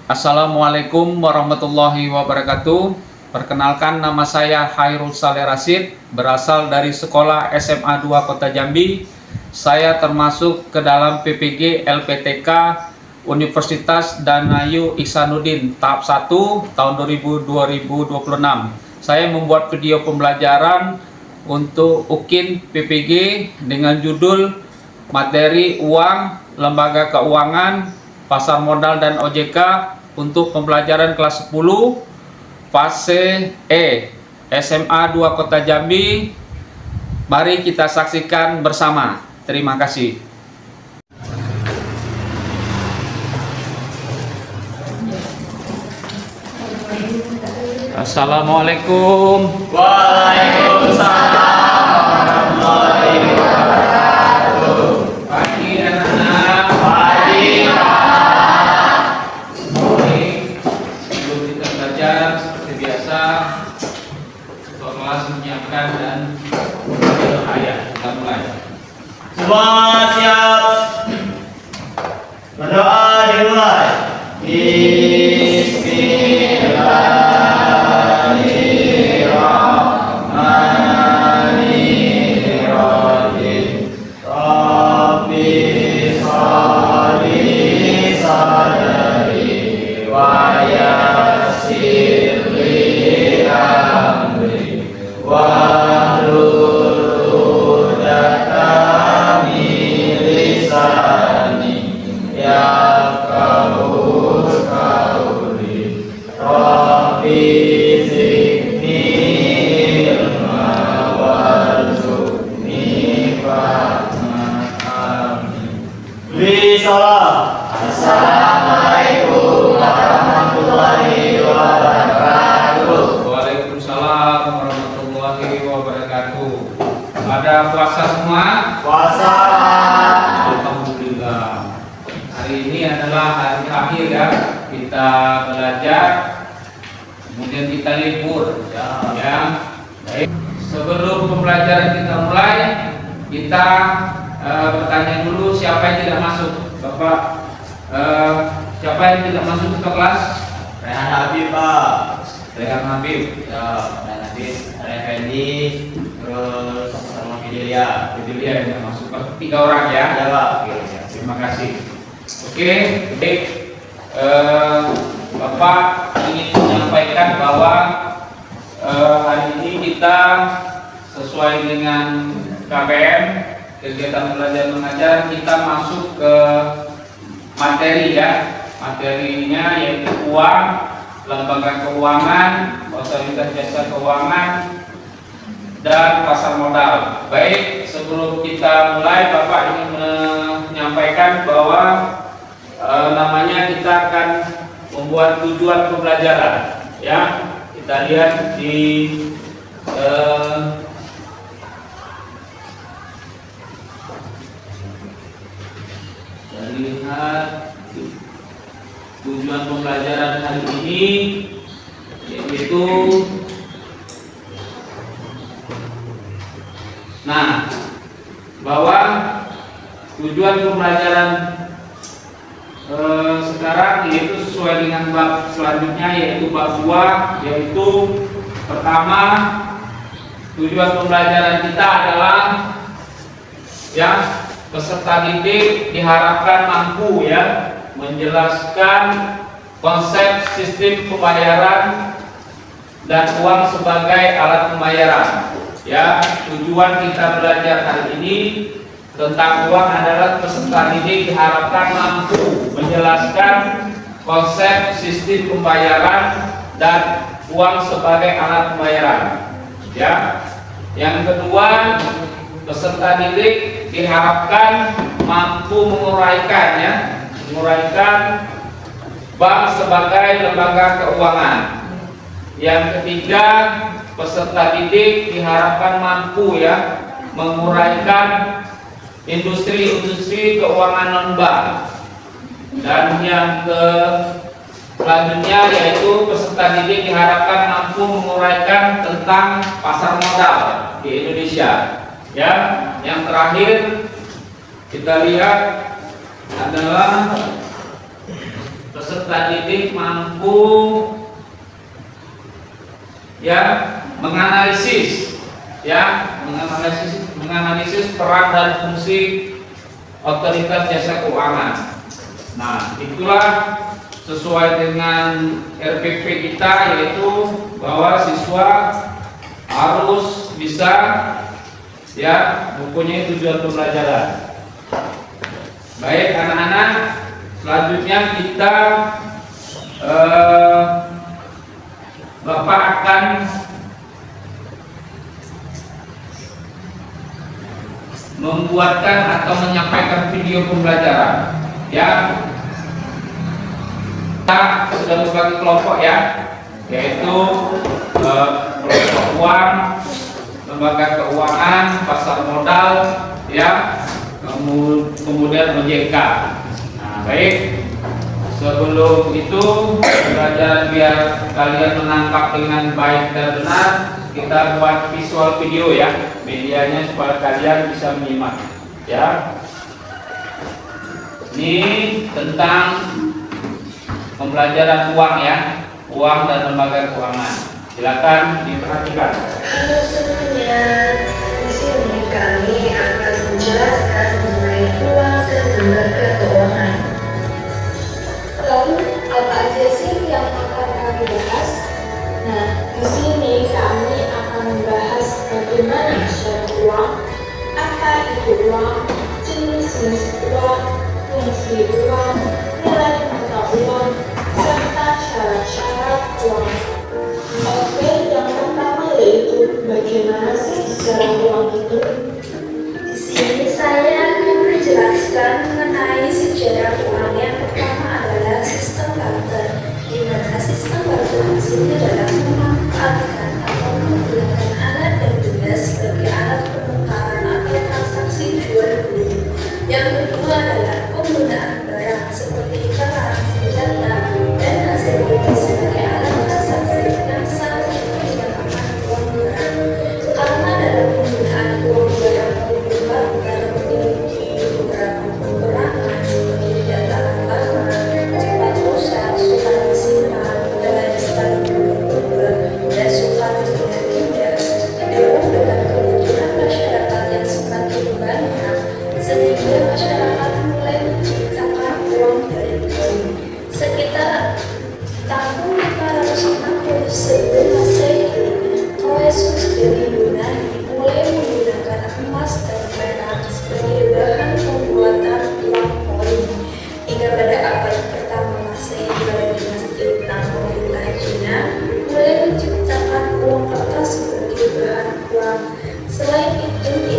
Assalamualaikum warahmatullahi wabarakatuh. Perkenalkan, nama saya Hairul Saleh Rasid, berasal dari sekolah SMA 2 Kota Jambi. Saya termasuk ke dalam PPG LPTK Universitas Danayu Ihsanuddin tahap 1 tahun 2026. Saya membuat video pembelajaran untuk UKIN PPG dengan judul Materi Uang, Lembaga Keuangan, Pasar Modal dan OJK untuk pembelajaran kelas 10 fase E SMA 2 Kota Jambi. Mari kita saksikan bersama. Terima kasih. Assalamualaikum. Waalaikumsalam warahmatullahi wabarakatuh. Pagi anak-anak. Pagi. Sebelum kita belajar seperti biasa, ketua kelas menyiapkan dan ayat. Kita mulai. Semua siap. Berdoa dimulai. Bismillahirrahmanirrahim. Rabbi sholli sadri wa yassir li amri wahlul 'uqdatam min lisani yafqahu qawli. Rabbi zidni ilma warzuqni fahma. Amin. Beri salam. Assalamualaikum warahmatullahi wabarakatuh. Waalaikumsalam warahmatullahi wabarakatuh. Ada puasa semua? Puasa. Alhamdulillah. Hari ini adalah hari terakhir ya kita belajar, kemudian kita libur ya. Baik. Sebelum pembelajaran kita mulai, kita bertanya dulu siapa yang tidak masuk. Bapak, siapa yang tidak masuk ke kelas? Rehan Habib, Pak. Rehan Habib. Ya, Rehan Habib, Rehan Fendi, terus sama Fidelia. Fidelia yang tidak masuk. Tiga orang ya. Ya, Pak. Terima kasih. Oke, baik. Bapak ingin menyampaikan bahwa hari ini kita sesuai dengan KBM, kegiatan belajar mengajar, kita masuk ke materi ya. Materinya yaitu uang, lembaga keuangan, otoritas jasa keuangan, dan pasar modal. Baik, sebelum kita mulai, Bapak ingin menyampaikan bahwa namanya kita akan membuat tujuan pembelajaran. Ya, kita lihat di lihat tujuan pembelajaran hari ini, yaitu bahwa tujuan pembelajaran sekarang yaitu sesuai dengan bab selanjutnya, yaitu bab 2, yaitu pertama, tujuan pembelajaran kita adalah ya, peserta didik diharapkan mampu ya menjelaskan konsep sistem pembayaran dan uang sebagai alat pembayaran. Ya, tujuan kita belajar hari ini tentang uang adalah peserta didik diharapkan mampu menjelaskan konsep sistem pembayaran dan uang sebagai alat pembayaran. Ya. Yang kedua, peserta didik diharapkan mampu menguraikan bank sebagai lembaga keuangan. Yang ketiga, peserta didik diharapkan mampu ya menguraikan industri keuangan non-bank. Dan yang selanjutnya yaitu peserta didik diharapkan mampu menguraikan tentang pasar modal di Indonesia. Ya, yang terakhir kita lihat adalah peserta didik mampu menganalisis peran dan fungsi otoritas jasa keuangan. Nah, itulah sesuai dengan RPP kita, yaitu bahwa siswa harus bisa mempunyai tujuan pembelajaran. Baik anak-anak, selanjutnya kita Bapak akan membuatkan atau menyampaikan video pembelajaran. Kita sudah berbagi kelompok yaitu kelompok uang, lembaga keuangan, pasar modal, kemudian OJK. Nah, baik. Sebelum itu, belajar biar kalian menangkap dengan baik dan benar, kita buat visual video medianya supaya kalian bisa menyimak. Ini tentang pembelajaran uang dan lembaga keuangan. Silakan diperhatikan. Halo semuanya, di sini kami akan menjelaskan mengenai uang dan lembaga keuangan. Lalu apa aja sih yang akan kami bahas? Nah, di sini kami akan membahas bagaimana syarat uang, apa itu uang, jenis-jenis uang, fungsi uang, nilai mata uang, serta syarat-syarat uang. Oke, yang pertama yaitu bagaimana sih sejarah uang itu? Di sini saya akan menjelaskan mengenai sejarah uang. Yang pertama adalah sistem barter, di mana sistem barter ini adalah memanfaatkan atau menggunakan alat dan benda sebagai alat penukaran atau transaksi jual beli. Yang kedua adalah penggunaan barang seperti kerang, senjata, dan hasil bumi sebagai alat transaksi yang seharusnya dinamakan uang barang. Karena dalam penggunaan uang barang barang memiliki beberapa kekurangan seperti tidak tahan lama, cepat rusak, sukar disimpan, dalam sekali berubah, dan sukar pindah-pindah, didorong dengan kebutuhan masyarakat yang semakin banyak, sehingga masyarakat mulai menciptakan uang dari koin. Sekitar tahun 560 sebelum Masehi, Croesus dari Yunani mulai menggunakan emas dan perak sebagai bahan pembuatan uang koin. Hingga pada abad pertama Masehi, pada dinasti Tang pemerintah Cina mulai menciptakan uang kertas sebagai bahan uang. Selain itu, di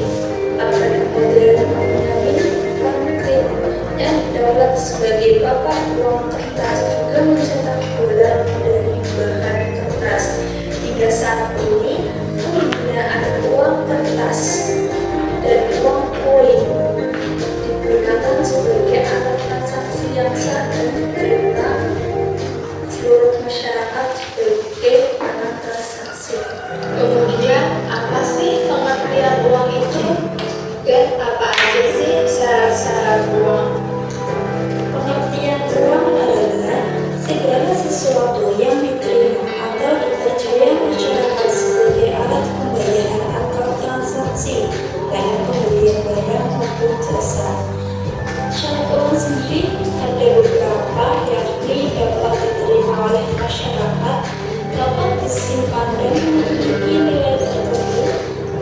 abad modern Benjamin Franklin yang didaulat sebagai bapak uang kertas juga mencetak dolar dari bahan kertas. Hingga saat ini, penggunaan uang kertas dan uang koin digunakan sebagai alat transaksi yang sah dan diterima seluruh masyarakat sebagai alat transaksi. Kemudian, apa sih pengertian uang itu? Dan apa aja sih syarat-syarat uang? Pengertian uang adalah segala sesuatu yang diterima atau dipercaya masyarakat sebagai alat pembayaran atau transaksi dalam pembelian barang maupun jasa. Syarat uang sendiri ada beberapa, yakni dapat diterima oleh masyarakat, dapat disimpan dan memiliki nilai tertentu,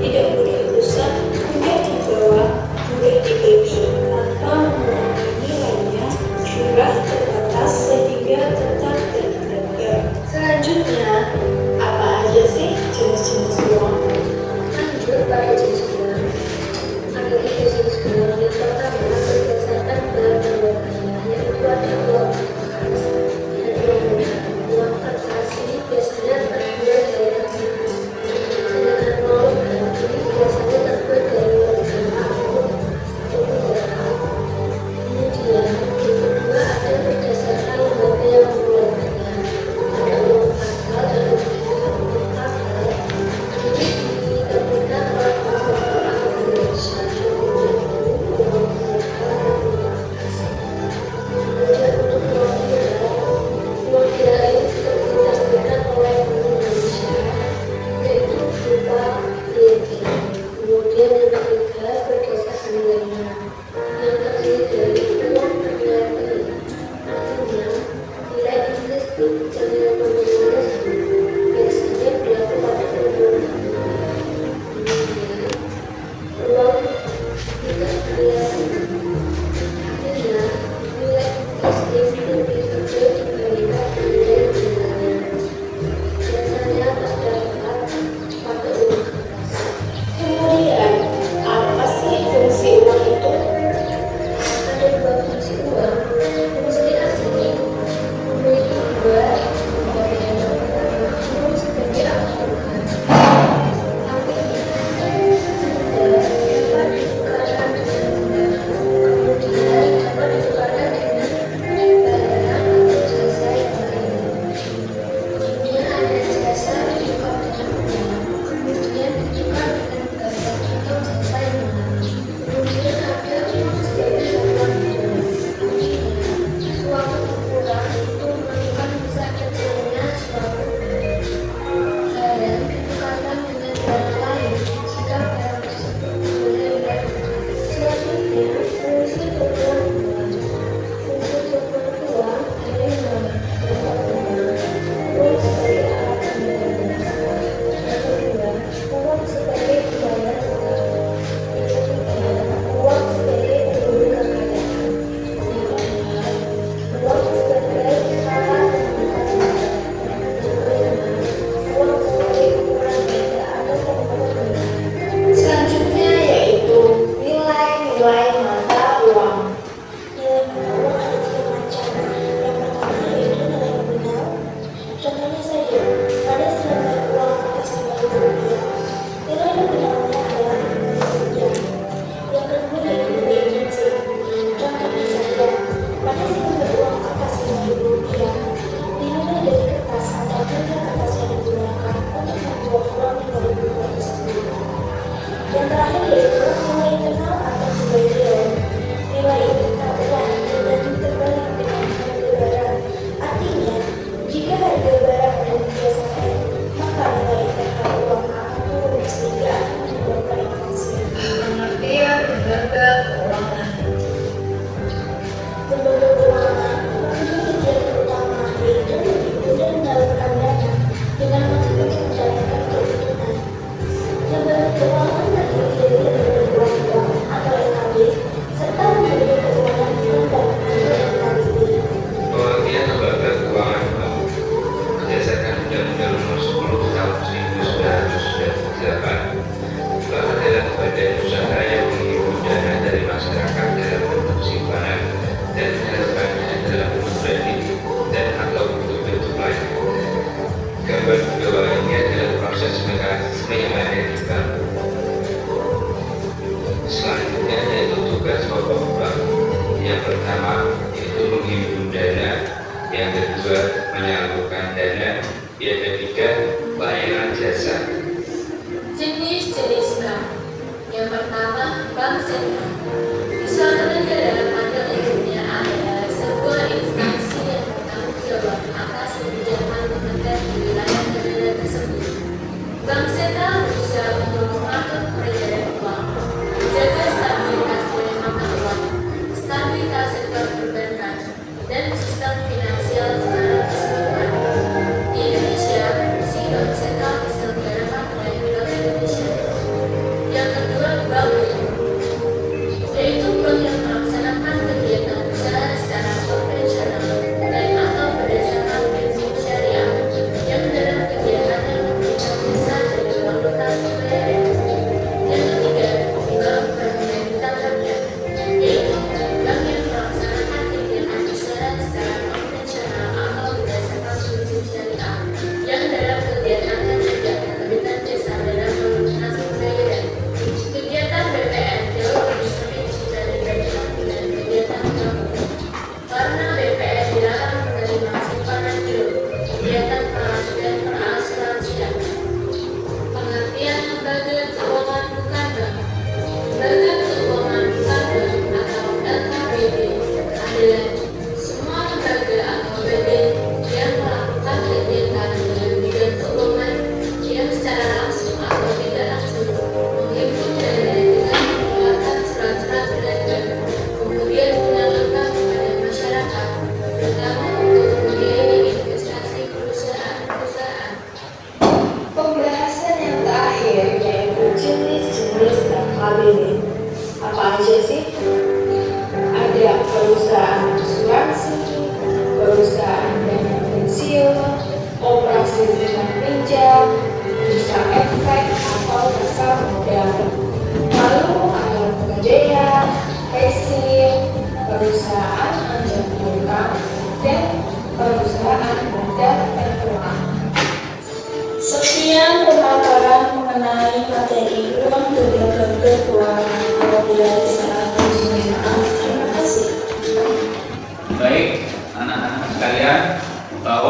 tidak boleh rusak, mudah dibawa, mudah dibeli, tanpa mengurangi nilainya, jumlah terbatas sehingga tetap berharga. Selanjutnya, apa aja sih jenis-jenis uang? Lanjut pada jenis uang. Ada 3 jenis uang. Yang pertama berdasarkan bahan pembuatannya, yaitu ada uang kertas dan uang kertas. Uang kertas ini biasanya terbuat dari emas. biasanya berlaku pada perbulan. Uang tidak berlaku. Artinya, nilai investasi lebih kecil dibandingkan nilai bunganya. Biasanya terdapat pada uang kertas. Kemudian, apa sih fungsi uang itu? Ada dua fungsi uang. Fungsi asli memiliki dua bagian. Yang pertama, uang sebagai alat tukar. Artinya, benda dapat ditukarkan dengan benda. Kemudian dapat ditukarkan dengan barang atau jasa yang lain. Kemudian ada jasa ditukar dengan uang. Kemudian ditukar dengan barang atau jasa yang lain. Kemudian ada uang sebagai satuan hidup. Artinya, suatu ukuran itu menunjukkan besar kecilnya suatu barang ditukarkan dengan barang lain jika barang tersebut bernilai. Selanjutnya, fungsi tukar uang. Fungsi tukar uang ada yang pertama, uang sebagai alat pembayaran. Yang kedua, uang sebagai pembayar utang. Yang ketiga, uang sebagai pemberi kekayaan. Yang keempat, uang sebagai alat pembukaan. Yang kelima, uang sebagai ukuran benda atau pokok benda. Selanjutnya yaitu nilai-nilai mata uang. Nilai mata uang ada tiga macam. Yang pertama yaitu nilai nominal. Contohnya saja, pada selembar uang kertas Rp50, nilai nominalnya adalah Rp50. Yang kedua yaitu nilai cincin. Contohnya saja, pada selembar uang kertas Rp50, dinilai dari kertas atau benda kertas yang digunakan untuk membuat uang Rp50 tersebut. Yang terakhir yaitu nilai internal atau nilai real. Nilai internal uang terbagi terbalik dengan harga barang. Artinya, jika harga barang lebih biasa, maka nilai internal uang akan turun sehingga akan menyebabkan inflasi. Pengertian lembaga keuangan. Lembaga keuangan mempunyai tujuan utama yaitu lebih mudah menyalurkan dana dengan motif untuk menjalankan keuntungan. Lembaga keuangan terdiri dari lembaga keuangan atau LKB serta lembaga keuangan non-bank atau NKBP. Pengertian lembaga keuangan bank berdasarkan Undang-Undang Nomor 10 Tahun 1998 bank adalah badan usaha yang menghimpun dana dari masyarakat dalam bentuk simpanan dan menyalurkannya dalam bentuk kredit dan atau bentuk-bentuk lain. Gambar di bawah ini adalah proses mekanisme yang ada di bank. Selanjutnya yaitu tugas pokok bank. Yang pertama yaitu menghimpun dana, yang kedua menyalurkan dana, yang ketiga layanan jasa. Jenis-jenis bank. Yang pertama, bank sentral. Di suatu negara pada umumnya ada sebuah instansi yang bertanggung jawab atas kebijakan moneter di wilayah negara tersebut. Bank sentral berusaha untuk mengatur peredaran uang, menjaga stabilitas nilai mata uang, stabilitas sektor perbankan, dan sistem finansial secara keseluruhan. Di Indonesia, fungsi bank sentral diselenggarakan oleh Bank Indonesia. Yang kedua, Bank BU.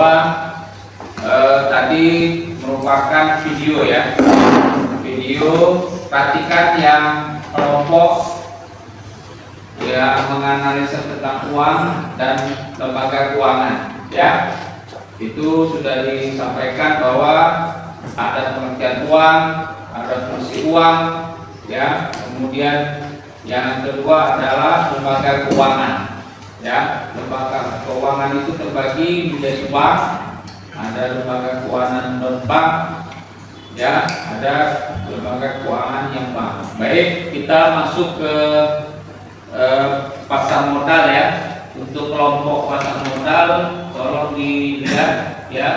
bahwa tadi merupakan video ya, video perhatikan yang kelompok yang menganalisa tentang uang dan lembaga keuangan ya. Itu sudah disampaikan bahwa ada pengertian uang, ada fungsi uang ya, kemudian yang kedua adalah lembaga keuangan ya. Lembaga keuangan itu terbagi menjadi bank, ada lembaga keuangan non bank ya, ada lembaga keuangan yang bank. Baik, kita masuk ke pasar modal ya. Untuk kelompok pasar modal tolong dilihat ya.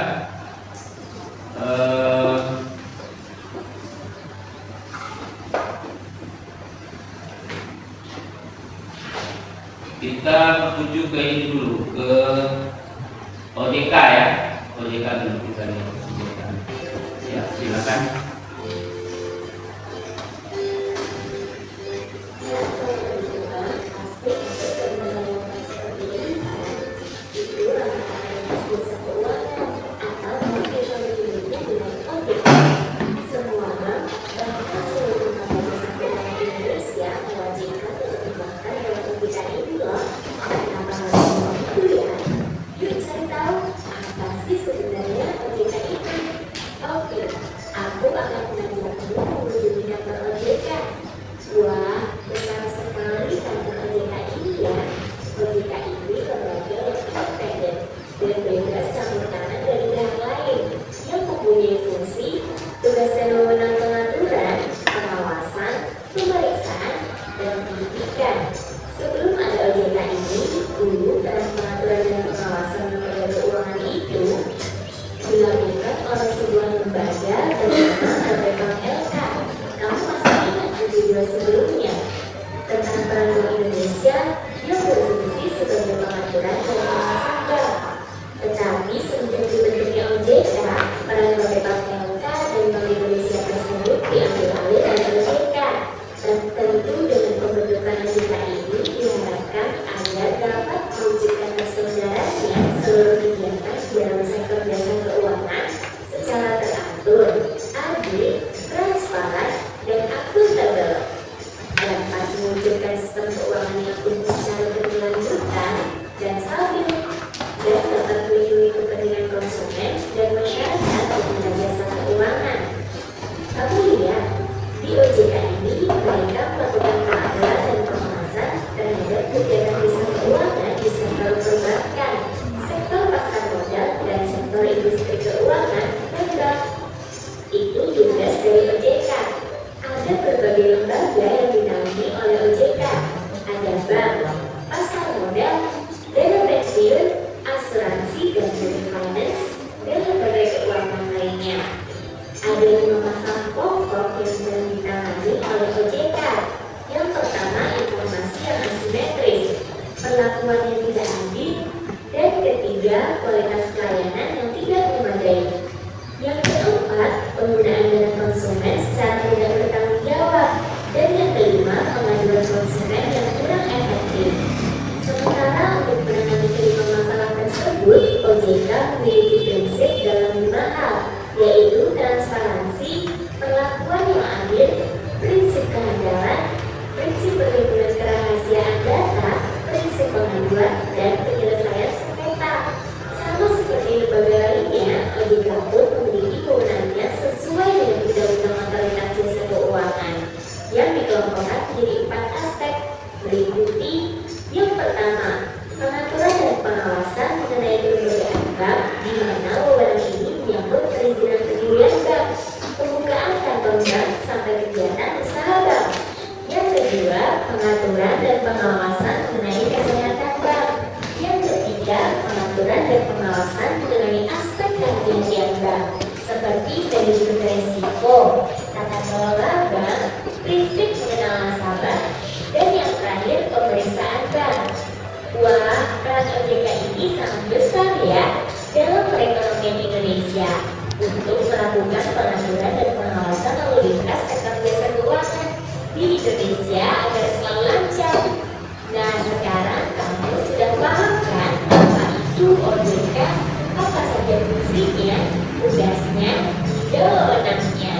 Kita menuju ke ini dulu, ke OJK ya. OJK dulu kita lihat. Ya, silakan. Nah, sekarang kamu sudah paham kan apa itu OJK, apa saja Intinya, tugasnya, dan wewenangnya.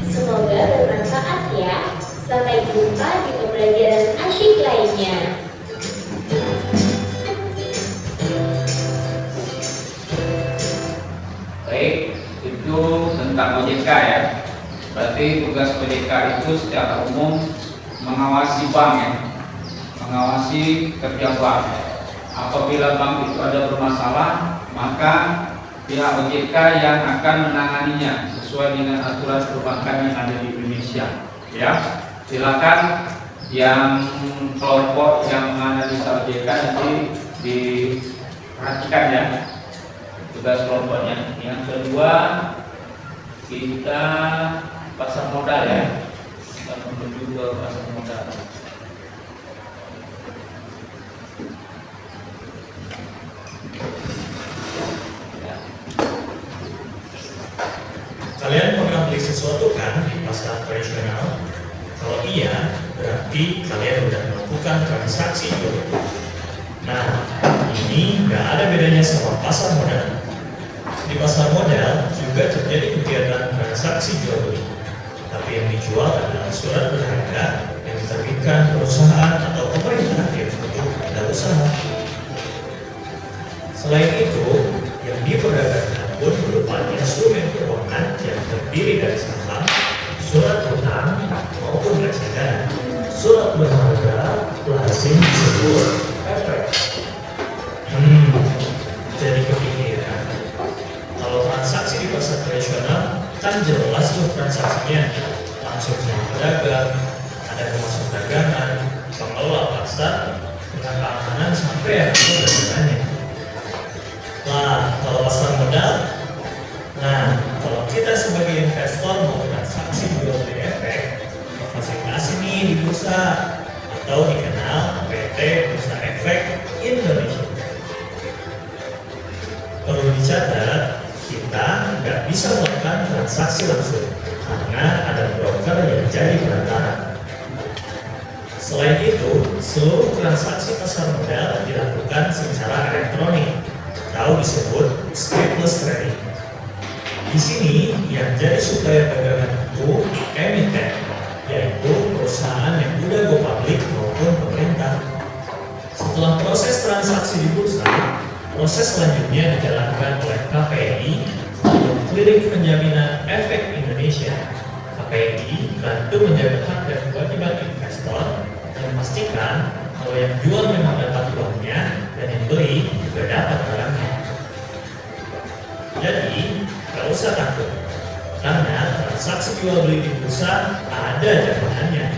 Semoga bermanfaat ya. Sampai jumpa di pembelajaran asyik lainnya. Baik, itu tentang OJK ya. Berarti tugas OJK itu secara umum mengawasi bank ya, mengawasi kerja bank. Apabila bank itu ada bermasalah, maka pihak OJK yang akan menanganinya sesuai dengan aturan perbankan yang ada di Indonesia. Ya, silakan yang kelompok yang menganalisa OJK nanti diperhatikan ya tugas kelompoknya. Yang kedua, kita pasar modal ya, kita menuju ke pasar modal. Kalian pernah beli sesuatu kan di pasar tradisional? Kalau iya, berarti kalian sudah melakukan transaksi jual beli. Nah, ini nggak ada bedanya sama pasar modal. Di pasar modal juga terjadi kegiatan transaksi jual beli. Tapi yang dijual adalah surat berharga yang diterbitkan perusahaan atau pemerintah yang bentuk badan usaha. Selain itu, yang diperdagangkan pun berupa instrumen keuangan yang terdiri dari saham, surat utang maupun reksadana. Surat berharga lazim disebut efek. Jadi kepikiran, kalau transaksi di pasar tradisional kan jelas tuh transaksinya langsung sama pedagang, ada pemasok dagangan, pengelola pasar, pihak keamanan sampai yang dagangannya. Nah, kalau pasar modal, kalau kita sebagai investor mau transaksi jual beli efek, fasilitasi nih di bursa atau dikenal PT Bursa Efek Indonesia. Perlu dicatat, kita nggak bisa melakukan transaksi langsung karena ada broker yang jadi perantara. Selain itu, seluruh transaksi pasar modal dilakukan secara elektronik atau disebut stateless trading. Di sini yang jadi supplier dagangan itu emiten, yaitu perusahaan yang udah go public maupun pemerintah. Setelah proses transaksi di bursa, proses selanjutnya dijalankan oleh KPI atau Clearing Penjaminan Efek Indonesia. KPI bantu menjaga hak dan kewajiban investor dan memastikan kalau yang jual memang dapat uangnya dan yang beli juga dapat barangnya. Jadi, gak usah takut, karena transaksi jual beli di bursa ada jaminannya.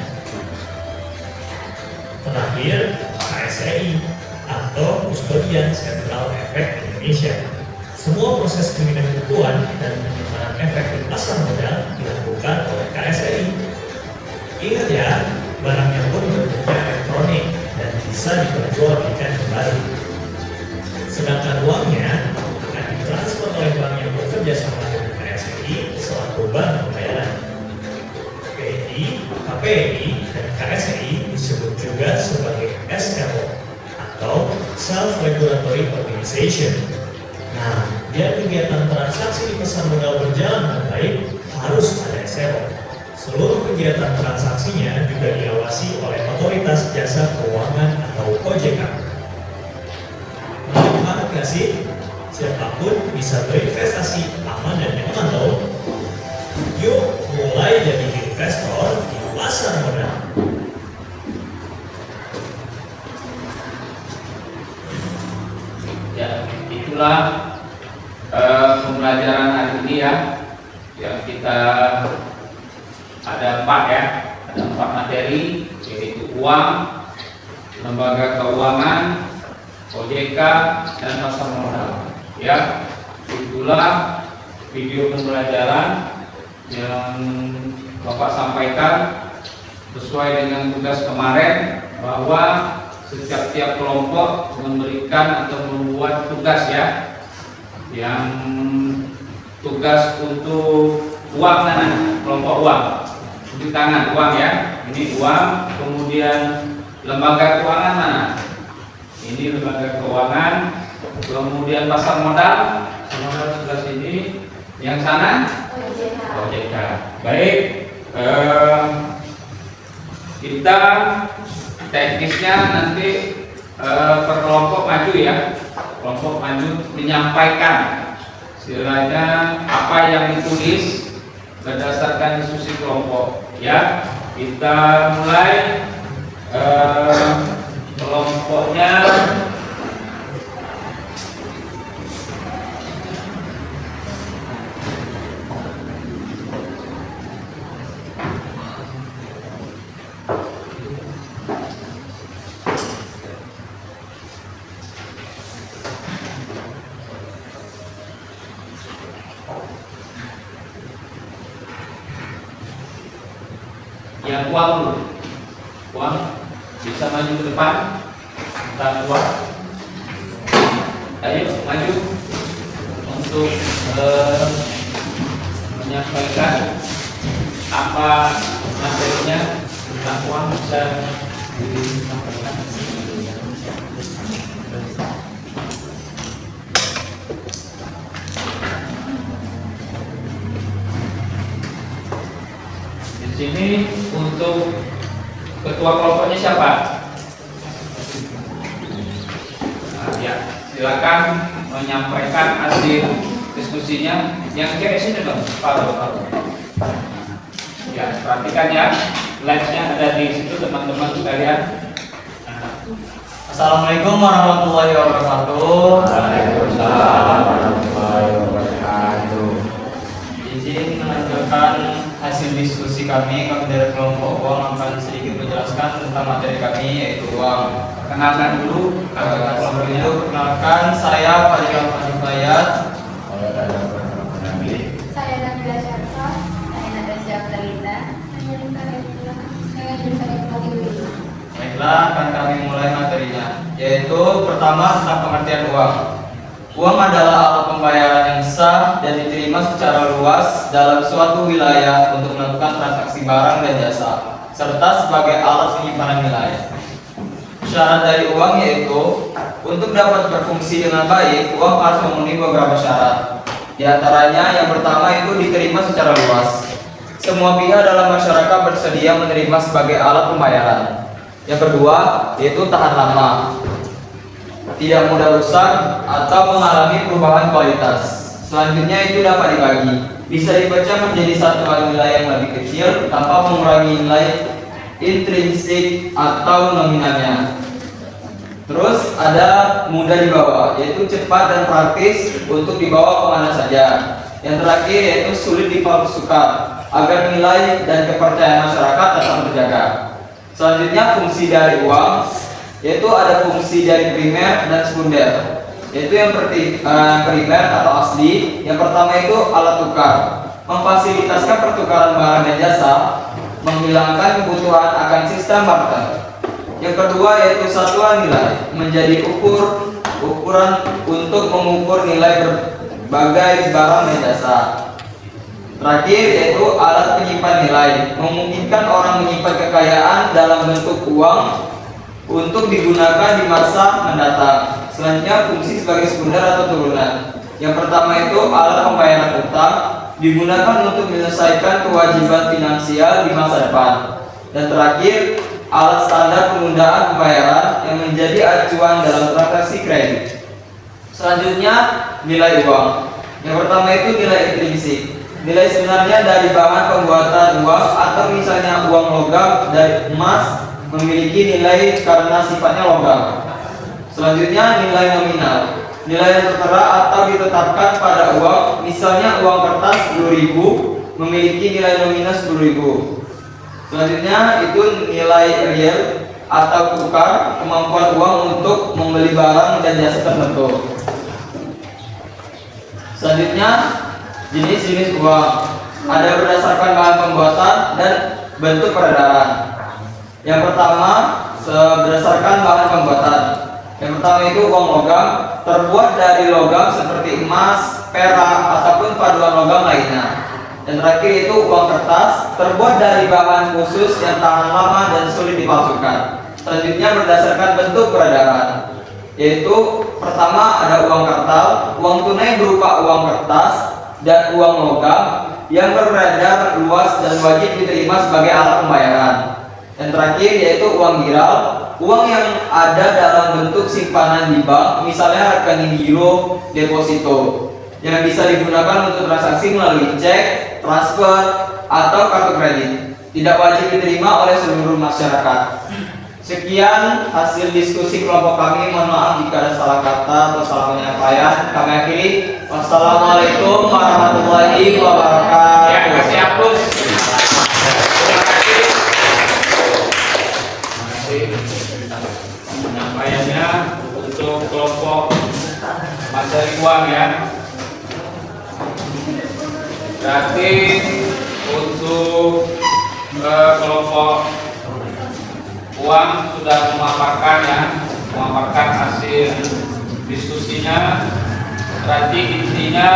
Terakhir, KSEI atau Kustodian Sentral Efek Indonesia. Semua proses pembukuan dan penyimpanan efek di pasar modal dilakukan oleh KSEI. Ingat ya, barangnya pun bentuknya elektronik dan bisa diperjualbelikan kembali. Sedangkan uangnya akan ditransfer oleh bank yang bekerja sama dengan KSEI selaku bank pembayaran. KPI dan KSEI disebut juga sebagai SRO atau Self-Regulatory Organization. Nah, biar kegiatan transaksi di pasar modal berjalan dengan baik, harus ada SRO. Seluruh kegiatan transaksinya juga diawasi oleh Otoritas Jasa Keuangan atau OJK. Menarik nggak sih? Siapapun bisa berinvestasi aman dan nyaman loh. Yuk mulai jadi investor di pasar modal. Ya, itulah pembelajaran hari ini ya. Yang kita ada 4 ya, ada 4 materi, yaitu uang, lembaga keuangan, OJK, dan pasar modal. Ya, itulah video pembelajaran yang Bapak sampaikan sesuai dengan tugas kemarin, bahwa setiap kelompok memberikan atau membuat tugas ya, yang tugas untuk uang mana, kelompok uang, di tangan uang ya, ini uang. Kemudian lembaga keuangan mana, ini lembaga keuangan. Kemudian pasar modal, modal sebelah sini, yang sana OJK. Baik, kita teknisnya nanti per kelompok maju ya, kelompok maju menyampaikan istilahnya apa yang ditulis berdasarkan diskusi kelompok ya. Kita mulai kelompoknya. Yang uang dulu, uang bisa maju ke depan, kita uang, ayo maju untuk menyampaikan apa materinya tentang uang bisa disampaikan. Di sini untuk ketua kelompoknya siapa? Nah, ya, silakan menyampaikan hasil diskusinya. Yang cewek sini dong, Pak. Ya, perhatikan ya, slide-nya ada di situ teman-teman sekalian. Assalamualaikum warahmatullahi wabarakatuh. Waalaikumsalam warahmatullahi wabarakatuh. Izin melanjutkan hasil diskusi kami dari kelompok uang akan sedikit menjelaskan tentang materi kami yaitu uang. Kenalkan dulu Sebelum itu perkenalkan saya Fadil Fadil. Saya Nabila Syarfa, saya Natasha Aftalina, saya Lisa Remila, saya Lisa Remila. Baiklah, akan kami mulai materinya, yaitu pertama tentang pengertian uang. Uang adalah alat pembayaran yang sah dan diterima secara luas dalam suatu wilayah untuk melakukan transaksi barang dan jasa, serta sebagai alat penyimpanan nilai. Syarat dari uang yaitu untuk dapat berfungsi dengan baik, uang harus memenuhi beberapa syarat. Di antaranya yang pertama itu diterima secara luas. Semua pihak dalam masyarakat bersedia menerima sebagai alat pembayaran. Yang kedua yaitu tahan lama, tidak mudah rusak atau mengalami perubahan kualitas. Selanjutnya itu dapat dibagi, bisa dibaca menjadi satuan nilai yang lebih kecil tanpa mengurangi nilai intrinsik atau nominalnya. Terus ada mudah dibawa, yaitu cepat dan praktis untuk dibawa kemana saja. Yang terakhir yaitu sulit dipalsukan agar nilai dan kepercayaan masyarakat tetap terjaga. Selanjutnya fungsi dari uang, yaitu ada fungsi dari primer dan sekunder. Yaitu yang primer atau asli, yang pertama itu alat tukar, memfasilitasi pertukaran barang dan jasa, menghilangkan kebutuhan akan sistem barter. Yang kedua yaitu satuan nilai, menjadi ukuran untuk mengukur nilai berbagai barang dan jasa. Terakhir yaitu alat penyimpan nilai, memungkinkan orang menyimpan kekayaan dalam bentuk uang untuk digunakan di masa mendatang. Selanjutnya fungsi sebagai sekunder atau turunan. Yang pertama itu alat pembayaran utang, digunakan untuk menyelesaikan kewajiban finansial di masa depan. Dan terakhir alat standar penundaan pembayaran yang menjadi acuan dalam transaksi kredit. Selanjutnya nilai uang. Yang pertama itu nilai intrinsik. Nilai sebenarnya dari bahan pembuatan uang atau misalnya uang logam dari emas memiliki nilai karena sifatnya logam. Selanjutnya nilai nominal. Nilai yang tertera atau ditetapkan pada uang, misalnya uang kertas 10.000 memiliki nilai nominal 10.000. Selanjutnya itu nilai real atau tukar, kemampuan uang untuk membeli barang dan jasa tertentu. Selanjutnya jenis-jenis uang, ada berdasarkan bahan pembuatan dan bentuk peredaran. Yang pertama berdasarkan bahan pembuatan. Yang pertama itu uang logam, terbuat dari logam seperti emas, perak ataupun paduan logam lainnya. Dan terakhir itu uang kertas, terbuat dari bahan khusus yang tahan lama dan sulit dipalsukan. Selanjutnya berdasarkan bentuk peredaran. yaitu pertama ada uang kartal, uang tunai berupa uang kertas, dan uang logam yang beredar luas dan wajib diterima sebagai alat pembayaran. Yang terakhir yaitu uang giral, uang yang ada dalam bentuk simpanan di bank, misalnya rekening giro, deposito, yang bisa digunakan untuk transaksi melalui cek, transfer, atau kartu kredit. Tidak wajib diterima oleh seluruh masyarakat. Sekian hasil diskusi kelompok kami. Mohon maaf jika ada salah kata atau salah penyampaian. Kami akhiri. Wassalamualaikum warahmatullahi wabarakatuh. Ya, kasih hapus. Terima kasih. Penyampaiannya untuk kelompok materi uang ya. Berarti untuk kelompok uang sudah memaparkan hasil diskusinya. Berarti intinya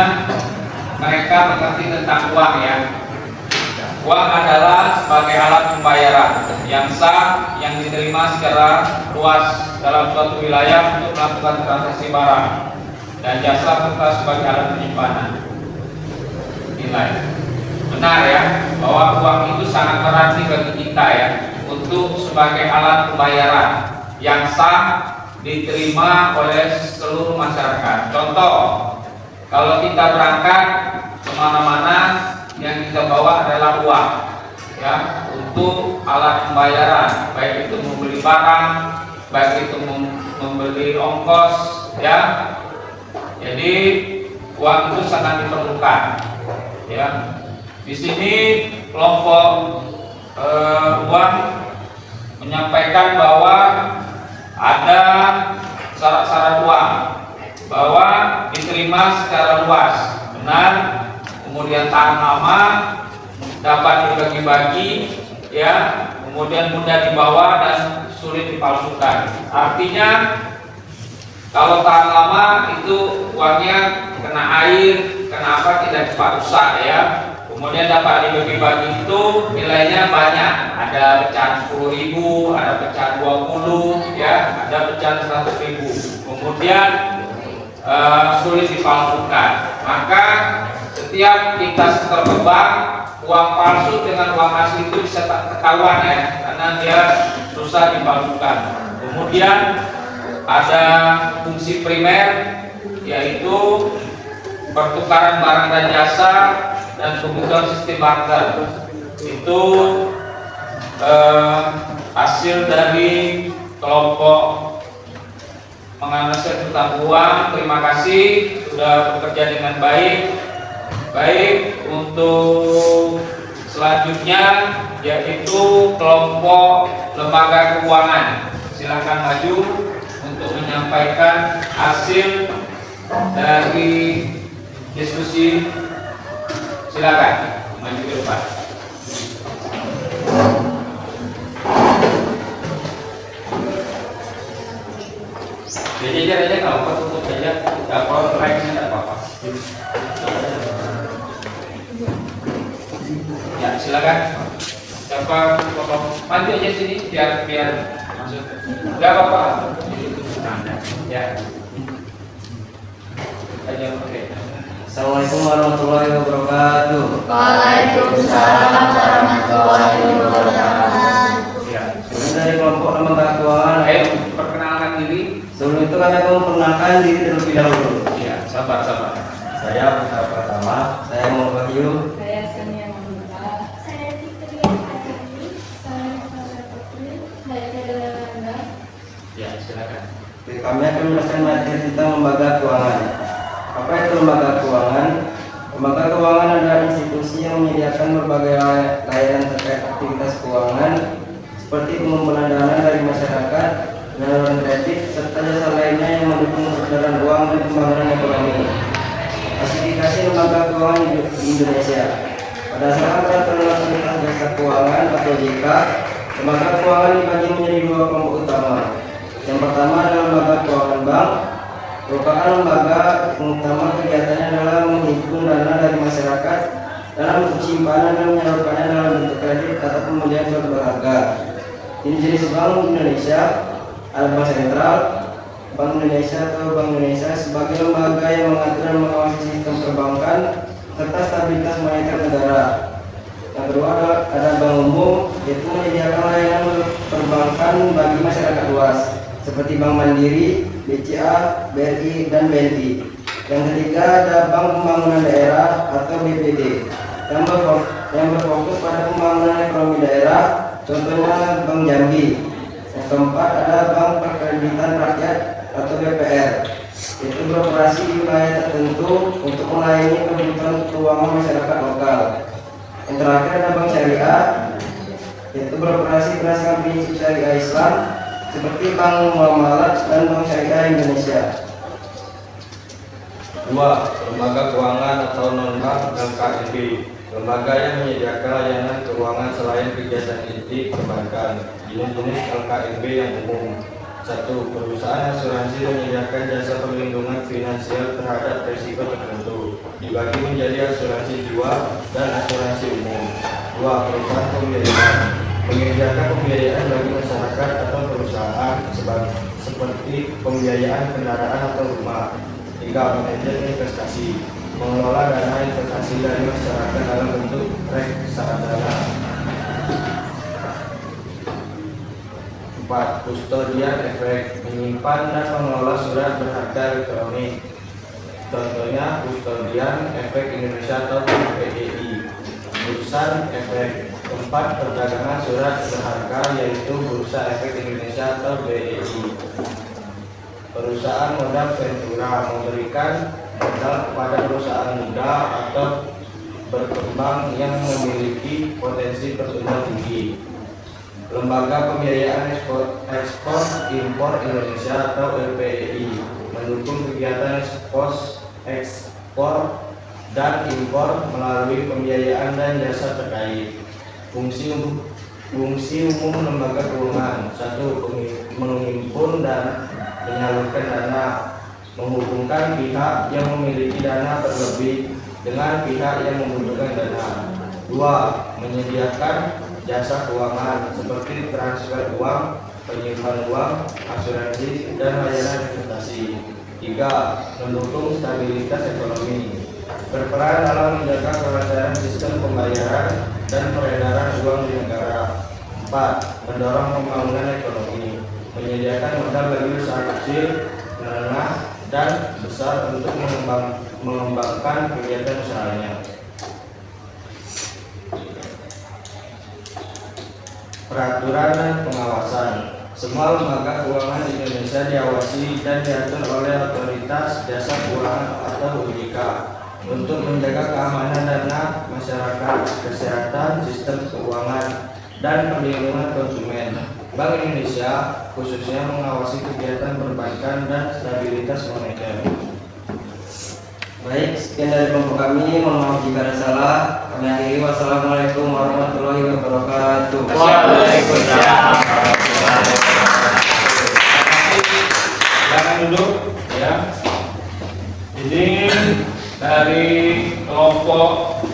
mereka mengerti tentang uang ya. Uang adalah sebagai alat pembayaran yang sah yang diterima secara luas dalam suatu wilayah untuk melakukan transaksi barang dan jasa serta sebagai alat penyimpanan nilai. Benar ya, bahwa uang itu sangat berarti bagi kita ya, untuk sebagai alat pembayaran yang sah diterima oleh seluruh masyarakat. Contoh, kalau kita berangkat kemana-mana yang kita bawa adalah uang ya, untuk alat pembayaran, baik itu membeli barang, baik itu membeli ongkos ya. Jadi uang itu sangat diperlukan ya. Di sini kelompok uang menyampaikan bahwa ada syarat-syarat uang bahwa diterima secara luas, benar, kemudian tahan lama, dapat dibagi-bagi ya, kemudian mudah dibawa dan sulit dipalsukan. Artinya kalau tahan lama itu uangnya kena air, kena apa, tidak cepat rusak ya. Kemudian dapat dibagi-bagi itu nilainya banyak, ada pecahan 10.000, ada pecahan 20 ya, ada pecahan 100.000. Kemudian sulit dipalsukan. Maka setiap kita setor ke bank, uang palsu dengan uang asli itu bisa ketahuan ya, karena dia susah dipalsukan. Kemudian ada fungsi primer, yaitu pertukaran barang dan jasa dan kebutuhan sistem barter. Itu hasil dari kelompok menganalisis tentang uang. Terima kasih sudah bekerja dengan baik. Baik, untuk selanjutnya yaitu kelompok lembaga keuangan. Silakan maju untuk menyampaikan hasil dari diskusi. Silakan maju ke depan. Jajar aja, kalau apa tutup aja. Kalau like-nya tidak apa-apa. Ya, silakan. Siapa maju aja sini biar masuk. Enggak apa-apa. Ya. Aja oke. Assalamualaikum warahmatullahi wabarakatuh. Waalaikumsalam warahmatullahi wabarakatuh. Ya. Dari kelompok lembaga keuangan. Ayo perkenalkan diri. Sebelum itu kami akan memperkenalkan diri terlebih dahulu. Ya, sabar. Saya pertama, saya Muhammad Wahyu. Saya Sonia Mahmudah. Saya Fitria Adani. Saya Farah Putri. Saya Ferdinanda. Ya, silakan. Kami akan menjelaskan materi tentang lembaga keuangan. Apa itu lembaga keuangan? Lembaga keuangan adalah institusi yang menyediakan berbagai layanan terkait aktivitas keuangan seperti pengumpulan dana dari masyarakat, penyaluran kredit, serta jasa lainnya yang mendukung peredaran uang dan pembangunan ekonomi. Klasifikasi lembaga keuangan di Indonesia. Berdasarkan peraturan otoritas jasa keuangan atau OJK, lembaga keuangan dibagi menjadi dua kelompok utama. Yang pertama adalah lembaga keuangan bank. Merupakan lembaga yang utama kegiatannya adalah menghimpun dana dari masyarakat dalam bentuk simpanan dan menyalurkannya dalam bentuk kredit atau pembelian suatu berharga. Ini jenis bank di Indonesia ada Bank Sentral, Bank Indonesia atau Bank Indonesia sebagai lembaga yang mengatur dan mengawasi sistem perbankan serta stabilitas moneter negara. Yang kedua ada bank umum, yaitu menyediakan layanan perbankan bagi masyarakat luas seperti Bank Mandiri, BCA, BRI, dan BNI. Yang ketiga ada Bank Pembangunan Daerah atau BPD yang berfokus pada pembangunan ekonomi daerah, contohnya Bank Jambi. Yang keempat ada Bank Perkreditan Rakyat atau BPR, yaitu beroperasi di wilayah tertentu untuk melayani kebutuhan keuangan masyarakat lokal. Yang terakhir ada Bank Syariah, yaitu beroperasi berdasarkan prinsip syariah Islam seperti Bank Muamalat dan Bank Syariah Indonesia. 2. Lembaga keuangan atau non-bank LKNB, lembaga yang menyediakan layanan keuangan selain kegiatan inti perbankan. Jenis-jenis LKNB yang umum. 1. Perusahaan asuransi menyediakan jasa perlindungan finansial terhadap risiko tertentu, dibagi menjadi asuransi jiwa dan asuransi umum. 2. Perusahaan pembiayaan menyediakan pembiayaan bagi masyarakat atau perusahaan seperti pembiayaan kendaraan atau rumah. 3. Manajer investasi mengelola dana investasi dari masyarakat dalam bentuk reksadana. 4. Kustodian efek menyimpan dan mengelola surat berharga elektronik. Contohnya Kustodian Efek Indonesia atau KPEI. Bursa efek. 4. Perdagangan surat berharga yaitu Bursa Efek Indonesia atau BEI. Perusahaan modal ventura memberikan modal kepada perusahaan muda atau berkembang yang memiliki potensi pertumbuhan tinggi. Lembaga Pembiayaan Ekspor Impor Indonesia atau LPEI mendukung kegiatan ekspor dan impor melalui pembiayaan dan jasa terkait. Fungsi umum lembaga keuangan. 1. Menghimpun dan menyalurkan dana, menghubungkan pihak yang memiliki dana berlebih dengan pihak yang membutuhkan dana. 2. Menyediakan jasa keuangan seperti transfer uang, penyimpan uang, asuransi, dan layanan investasi. 3. Mendukung stabilitas ekonomi, berperan dalam menjaga kelancaran sistem pembayaran dan peredaran uang di negara. 4. Mendorong pembangunan ekonomi, menyediakan modal bagi usaha kecil, menengah, dan besar untuk mengembangkan kegiatan usahanya. Peraturan dan pengawasan. Semua lembaga keuangan di Indonesia diawasi dan diatur oleh Otoritas Jasa Keuangan atau OJK untuk menjaga keamanan dana masyarakat, kesehatan sistem keuangan, dan perlindungan konsumen. Bank Indonesia khususnya mengawasi kegiatan perbankan dan stabilitas moneter. Baik, sekian dari kelompok kami. Mohon maaf jika ada salah. Kami akhiri. Wassalamualaikum warahmatullahi wabarakatuh. Waalaikumsalam. Silakan duduk ya. Ini dari kelompok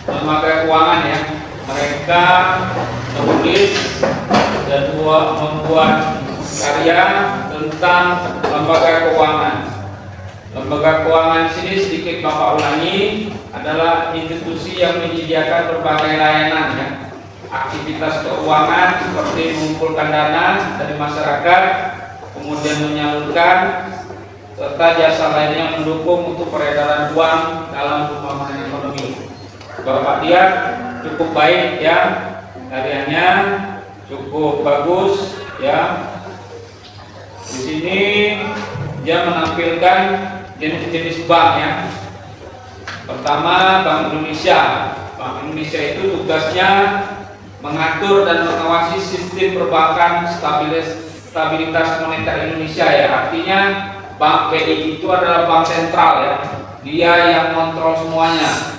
lembaga keuangan ya. Mereka menulis dan membuat karya tentang lembaga keuangan. Lembaga keuangan sini sedikit Bapak ulangi adalah institusi yang menyediakan berbagai layanan ya. Aktivitas keuangan seperti mengumpulkan dana dari masyarakat, kemudian menyalurkan, serta jasa lainnya mendukung untuk peredaran uang dalam pembangunan ekonomi. Bapak lihat cukup baik ya, karyanya cukup bagus ya. Di sini dia menampilkan jenis-jenis bank ya. Pertama, Bank Indonesia. Bank Indonesia itu tugasnya mengatur dan mengawasi sistem perbankan stabilitas moneter Indonesia ya. Artinya Bank BI itu adalah bank sentral ya. Dia yang kontrol semuanya.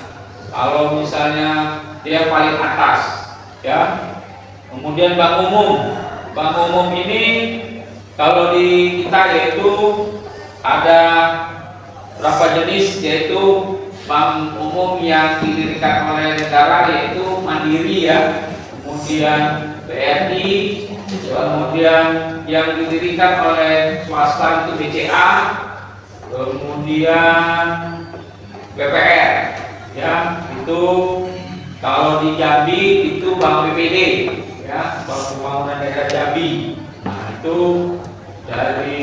Kalau misalnya dia paling atas ya. Kemudian Bank Umum. Bank Umum ini kalau di kita yaitu ada berapa jenis, yaitu bank umum yang didirikan oleh negara yaitu Mandiri ya. kemudian BRI, kemudian yang didirikan oleh swasta itu BCA, kemudian BPR, ya itu kalau di Jambi itu Bank BPD, ya Bank Pembangunan Daerah Jambi. Nah itu dari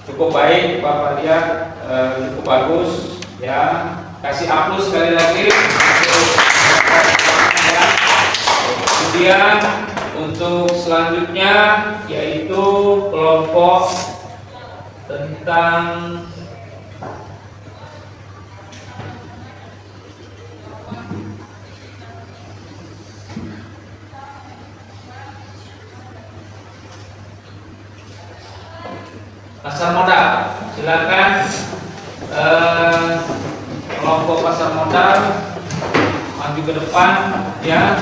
cukup baik Bapak lihat, cukup bagus, ya kasih aplaus sekali lagi. Kemudian untuk selanjutnya yaitu kelompok tentang pasar modal. Silakan kelompok pasar modal maju ke depan, ya.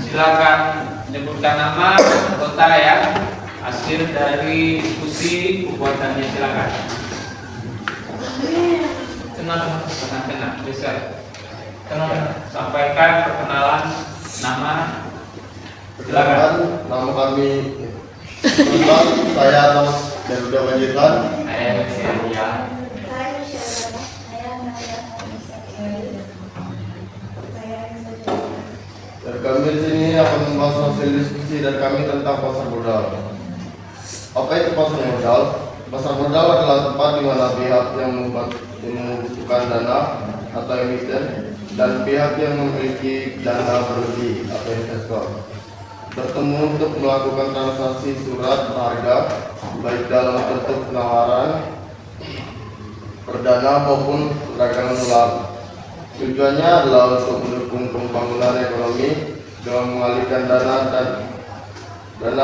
Silakan menyebutkan nama, kota, ya. Hasil dari diskusi pembuatannya, silakan. Kenal, bisa. Sampaikan perkenalan nama. Silakan. Nama kami Sultan, saya Thomas Garuda Panjaitan. Saya Misalnya. Dan kami di sini akan membahas hasil diskusi dari kami tentang pasar modal. Apa itu pasar modal? Pasar modal adalah tempat di mana pihak yang membutuhkan dana atau emiten dan pihak yang memiliki dana berlebih atau investor bertemu untuk melakukan transaksi surat berharga, baik dalam bentuk penawaran, perdana maupun perdagangan ulang. Tujuannya adalah untuk mendukung pembangunan ekonomi dengan mengalihkan dana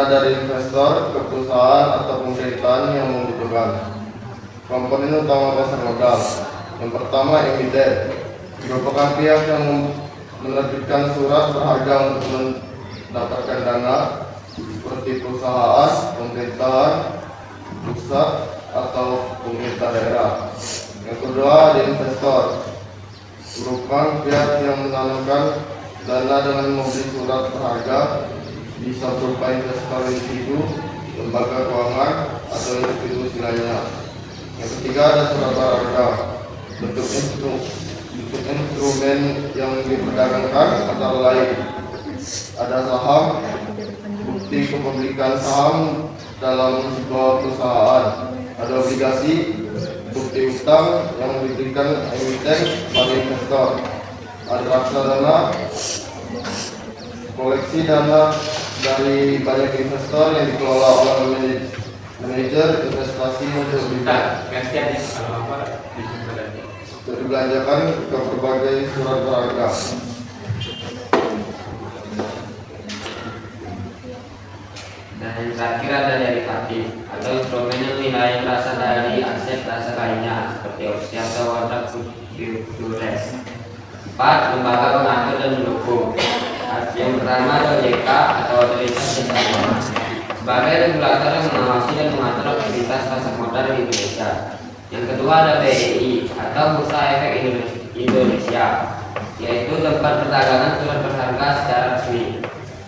dari investor ke perusahaan atau pemerintahan yang membutuhkan. Komponen utama pasar modal. Yang pertama, emiten, merupakan pihak yang menerbitkan surat berharga untuk mendapatkan dana seperti perusahaan, pemerintahan pusat atau pemerintah daerah. Yang kedua, ada investor, merupakan pihak yang menanamkan dana dengan membeli surat berharga, bisa berupa investor individu, lembaga keuangan atau institusi lainnya. Yang ketiga, ada surat berharga, bentuk instrumen yang diperdagangkan antara lain ada saham, bukti kepemilikan saham dalam sebuah perusahaan, ada obligasi, bukti utang yang diberikan emiten pada investor, ada reksadana, koleksi dana dari banyak investor yang dikelola oleh manajer investasi untuk dibelanjakan ke berbagai surat berharga. Dan yang terakhir ada derivatif atau instrumen yang nilai berasal dari aset dasar lainnya seperti opsi atau kontrak futures. 4. Lembaga pengatur dan mendukung. Yang pertama ada OJK atau Otoritas Jasa Keuangan sebagai regulator yang mengawasi dan mengatur aktivitas pasar modal di Indonesia. Yang kedua ada BEI atau Bursa Efek Indonesia, yaitu tempat perdagangan surat berharga secara resmi.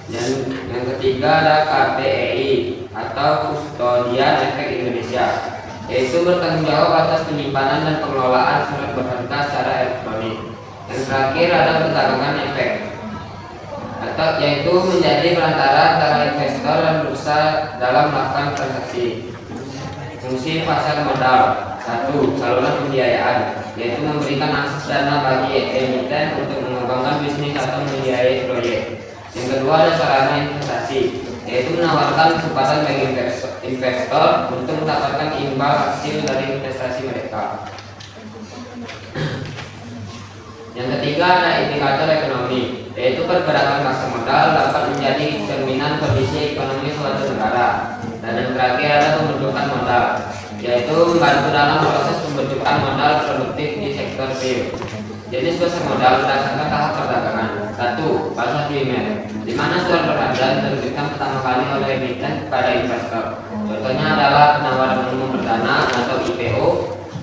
Dan yang ketiga ada KPEI atau Kustodian Efek Indonesia, yaitu bertanggung jawab atas penyimpanan dan pengelolaan surat berharga secara elektronik. Yang terakhir ada perdagangan efek, atau yaitu menjadi perantara antara investor dan bursa dalam melakukan transaksi. Fungsi pasar modal. 1. Saluran pembiayaan, yaitu memberikan akses dana bagi emiten untuk mengembangkan bisnis atau membiayai proyek. Yang kedua ada sarana investasi, yaitu menawarkan kesempatan bagi investor untuk mendapatkan imbal hasil dari investasi mereka. Yang ketiga ada indikator ekonomi, yaitu pergerakan pasar modal dapat menjadi cerminan kondisi ekonomi suatu negara. Dan yang terakhir ada pembentukan modal, yaitu membantu dalam proses pembentukan modal produktif di sektor real. Jenis pasar modal berdasarkan tahap perdagangan. 1. Pasar primer, di mana surat berharga diterbitkan pertama kali oleh emiten kepada investor. Contohnya adalah penawaran umum perdana atau IPO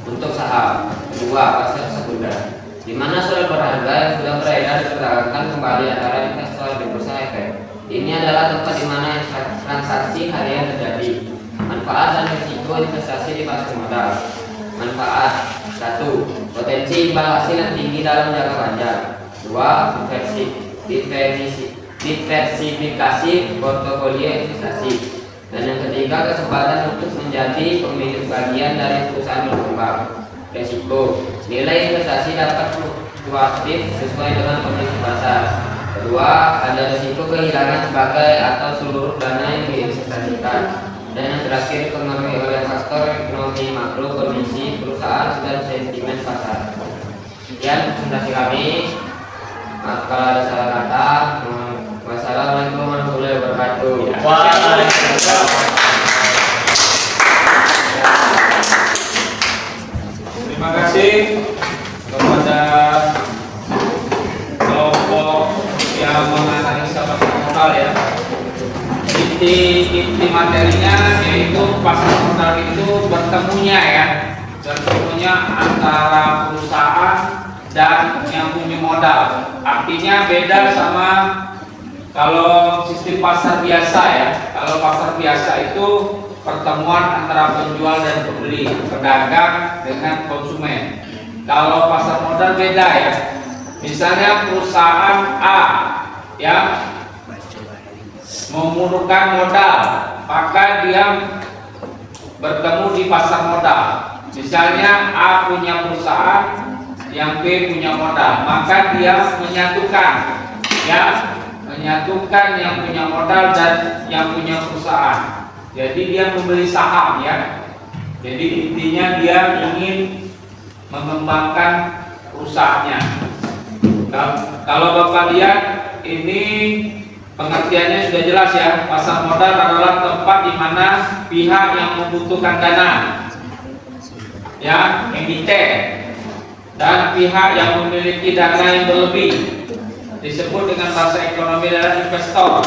untuk saham. 2. Pasar sekunder, di mana surat berharga yang sudah beredar diperdagangkan kembali antara investor di bursa efek. Ini adalah tempat di mana transaksi harian terjadi. Manfaat dan risiko investasi di pasar modal. Manfaat: 1. Potensi imbal hasil yang tinggi dalam jangka panjang. 2. Diversifikasi portofolio investasi. Dan yang ketiga, kesempatan untuk menjadi pemilik bagian dari perusahaan berkembang. Resiko: nilai investasi dapat fluktuatif sesuai dengan kondisi pasar. Kedua, ada risiko kehilangan sebagai atau seluruh dana yang diinvestasikan. Dan yang terakhir, dipengaruhi oleh faktor ekonomi makro, kondisi perusahaan dan sentimen pasar. Sekian presentasi kami. Maaf kalau ada salah kata. Wassalamualaikum warahmatullahi wabarakatuh. Terima kasih kepada kelompok yang menganalisa pasar modal ya. Inti materinya yaitu pasar modal itu bertemunya antara perusahaan dan yang punya modal. Artinya beda sama kalau sistem pasar biasa ya. Kalau pasar biasa itu pertemuan antara penjual dan pembeli, pedagang dengan konsumen. Kalau pasar modal beda ya. Misalnya perusahaan A ya memerlukan modal, maka dia bertemu di pasar modal. Misalnya A punya perusahaan, yang B punya modal, maka dia menyatukan yang punya modal dan yang punya perusahaan. Jadi dia membeli saham ya. Jadi intinya dia ingin mengembangkan perusahaannya. Kalau Bapak lihat ini pengertiannya sudah jelas ya. Pasar modal adalah tempat di mana pihak yang membutuhkan dana ya, emiten, dan pihak yang memiliki dana yang berlebih disebut dengan bahasa ekonomi adalah investor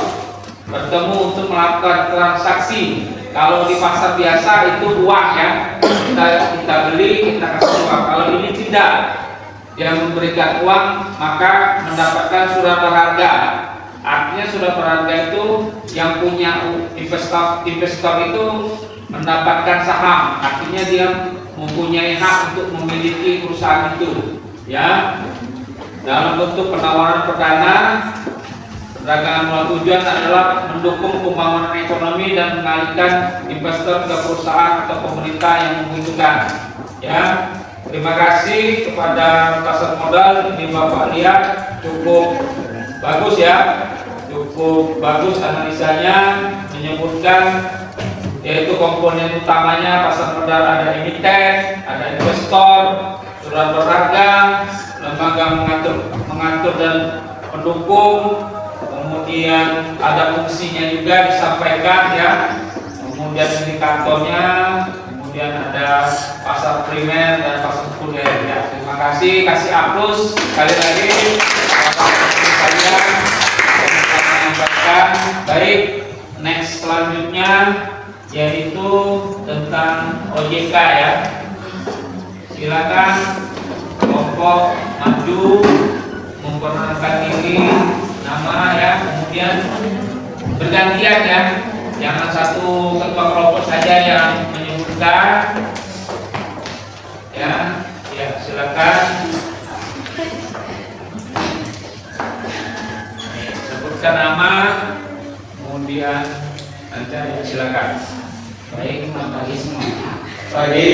bertemu untuk melakukan transaksi. Kalau di pasar biasa itu uang ya, kita beli, kita kasih uang. Kalau ini tidak, dia memberikan uang maka mendapatkan surat berharga. Artinya surat berharga itu yang punya investor itu mendapatkan saham. Artinya dia mempunyai hak untuk memiliki perusahaan itu ya, dalam bentuk penawaran perdana. Perdagangan mula tujuan adalah mendukung pembangunan ekonomi dan mengalihkan investor ke perusahaan atau pemerintah yang membutuhkan ya. Terima kasih kepada pasar modal. Ini Bapak lihat cukup bagus ya, cukup bagus analisanya, menyebutkan yaitu komponen utamanya pasar modal ada emiten, ada investor, surat berharga, lembaga mengatur dan pendukung, kemudian ada fungsinya juga disampaikan ya, kemudian indikatornya, kemudian ada pasar primer dan pasar sekunder ya. Terima kasih, kasih aplaus sekali lagi Bapak-Ibu sekalian yang menyampaikan. Baik, next selanjutnya yaitu tentang OJK ya. Silakan kelompok maju memperkenalkan diri, nama ya, kemudian bergantian ya. Jangan satu ketua kelompok saja yang menyebutkan ya. Ya, silakan sebutkan nama, kemudian Anda ya, silakan. Baik, selamat pagi semua. Pagi.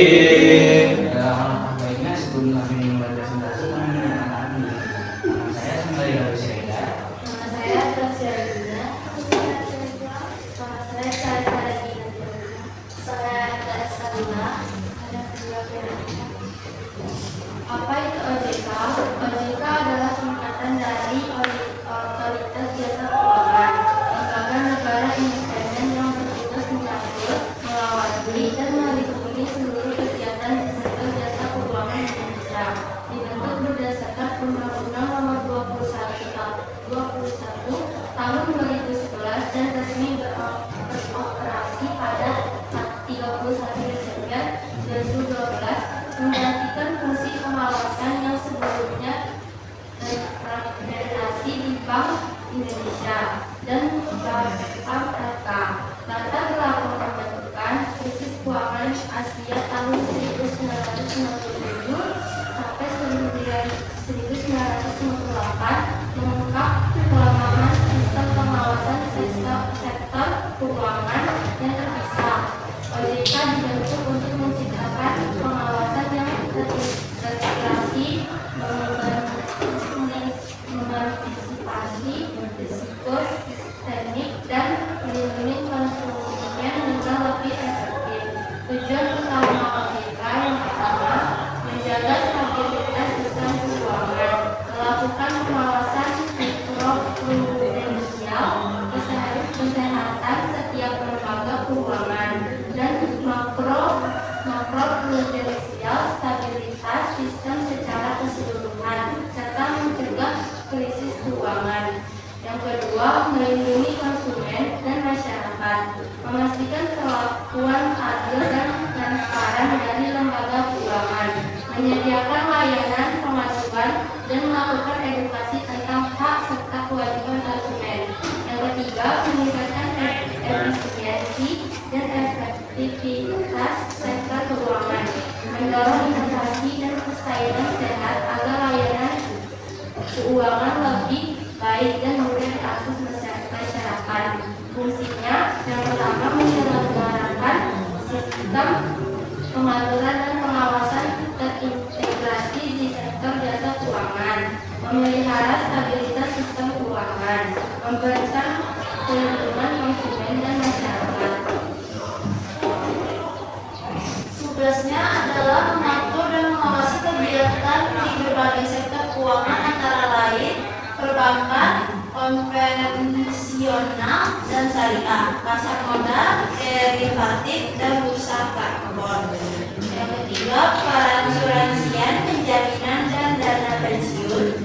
Alangkah baiknya sebelum kami memulai presentasi, kami mengenalkan diri. Nama saya Sembari Galuh Siregar. Nama saya Tasya Regina. Nama saya Salsa Regina. Saya Ades Salima. Ada kedua Veronica. Apa itu OJK? OJK adalah singkatan dari Otoritas Jasa Keuangan, lembaga negara independen yang bertugas mencakup, mengawasi dan melindungi seluruh kegiatan di sektor jasa keuangan Indonesia. Dibentuk berdasarkan Undang-Undang Nomor 21 Tahun 2011 dan resmi beroperasi pada 31 Desember 2012, menggantikan fungsi pengawasan yang sebelumnya Indonesia dan BAPMRK. Latar belakang pembentukan krisis keuangan Asia tahun 1997 sampai 1998 mengungkap kelemahan sistem pengawasan sektor keuangan yang terpisah. OJK dibentuk untuk menciptakan pengawasan yang terintegrasi, mengantisipasi risiko sistemik dan melindungi konsumen dengan lebih efektif. Tujuan utama OJK yang pertama, menjaga stabilitas sistem keuangan, melakukan pengawasan mikroprudensial, kesehatan setiap lembaga keuangan, dan makroprudensial, stabilitas sistem secara keseluruhan, serta mencegah krisis keuangan. Yang kedua, melindungi konsumen dan masyarakat, memastikan perlakuan adil dan transparan dari lembaga keuangan, menyediakan layanan pengaduan, dan melakukan edukasi tentang hak serta kewajiban konsumen. Yang ketiga, meningkatkan efisiensi dan efektivitas sektor keuangan, mendorong inovasi dan persaingan sehat agar layanan keuangan lebih baik dan mudah diakses masyarakat. Fungsinya yang pertama, menyelenggarakan sistem pengaturan dan pengawasan terintegrasi di sektor jasa keuangan, memelihara stabilitas sistem keuangan, memberikan perlindungan konsumen dan masyarakat. Tugasnya adalah mengatur dan mengawasi kegiatan di berbagai sektor keuangan antara lain perbankan, konvensional dan syariah, pasar modal, derivatif, dan bursa karbon. Yang ketiga, peransuransian, penjaminan, dan dana pensiun.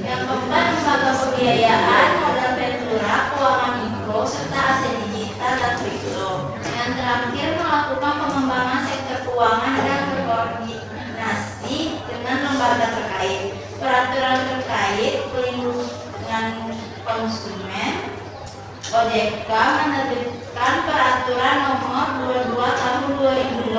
Yang keempat, lembaga pembiayaan, modal ventura, keuangan mikro, serta aset digital dan kripto. Yang terakhir, melakukan pengembangan sektor keuangan dan berkoordinasi dengan lembaga terkait. Peraturan terkait pelindungan konsumen, OJK menerbitkan Peraturan Nomor 22 Tahun 2023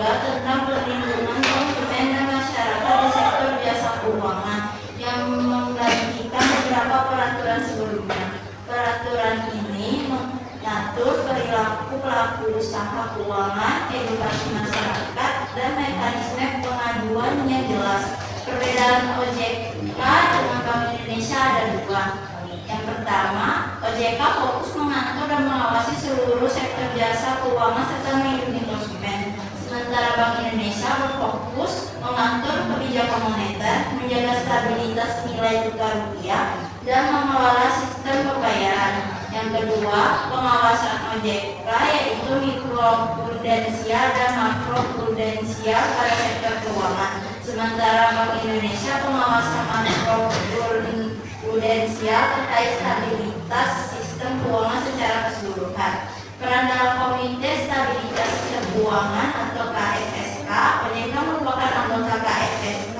tentang perlindungan konsumen dan masyarakat di sektor jasa keuangan yang menggantikan beberapa peraturan sebelumnya. Peraturan ini mengatur perilaku pelaku usaha keuangan, edukasi masyarakat, dan mekanisme pengaduan yang jelas. Perbedaan OJK dengan Bank Indonesia ada dua. Yang pertama, OJK fokus mengatur dan mengawasi seluruh sektor jasa keuangan serta melindungi konsumen. Sementara Bank Indonesia berfokus mengatur kebijakan moneter, menjaga stabilitas nilai tukar rupiah, dan mengelola sistem pembayaran. Yang kedua, pengawasan OJK yaitu mikroprudensial dan makroprudensial pada sektor keuangan. Sementara Bank Indonesia pengawasan makroprudensial terkait stabilitas sistem keuangan secara keseluruhan. Peran dalam Komite Stabilitas Sistem Keuangan atau KSSK, OJK merupakan anggota KSSK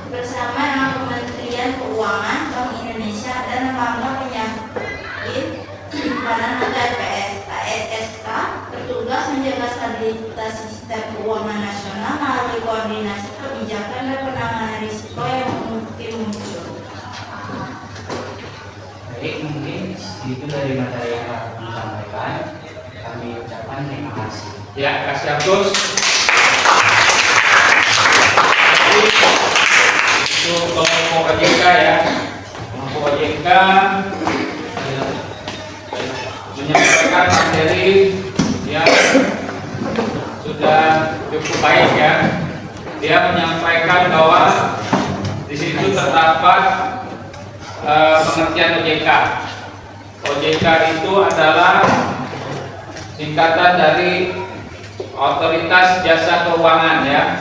bersama dengan Kementerian Keuangan, Bank Indonesia, dan lembaga penyamping simpanan atau LPS. KSSK bertugas menjaga stabilitas sistem keuangan nasional melalui koordinasi kebijakan dan penanganan risiko yang mungkin muncul. Baik, mungkin itu dari materi yang akan disampaikan. Kami ucapkan terima kasih. Ya, kasih Agus. Itu kelompok OJK ya. Kelompok OJK menyampaikan materi yang sudah cukup baik ya. Dia menyampaikan bahwa di situ terdapat pengertian OJK. OJK itu adalah singkatan dari Otoritas Jasa Keuangan ya.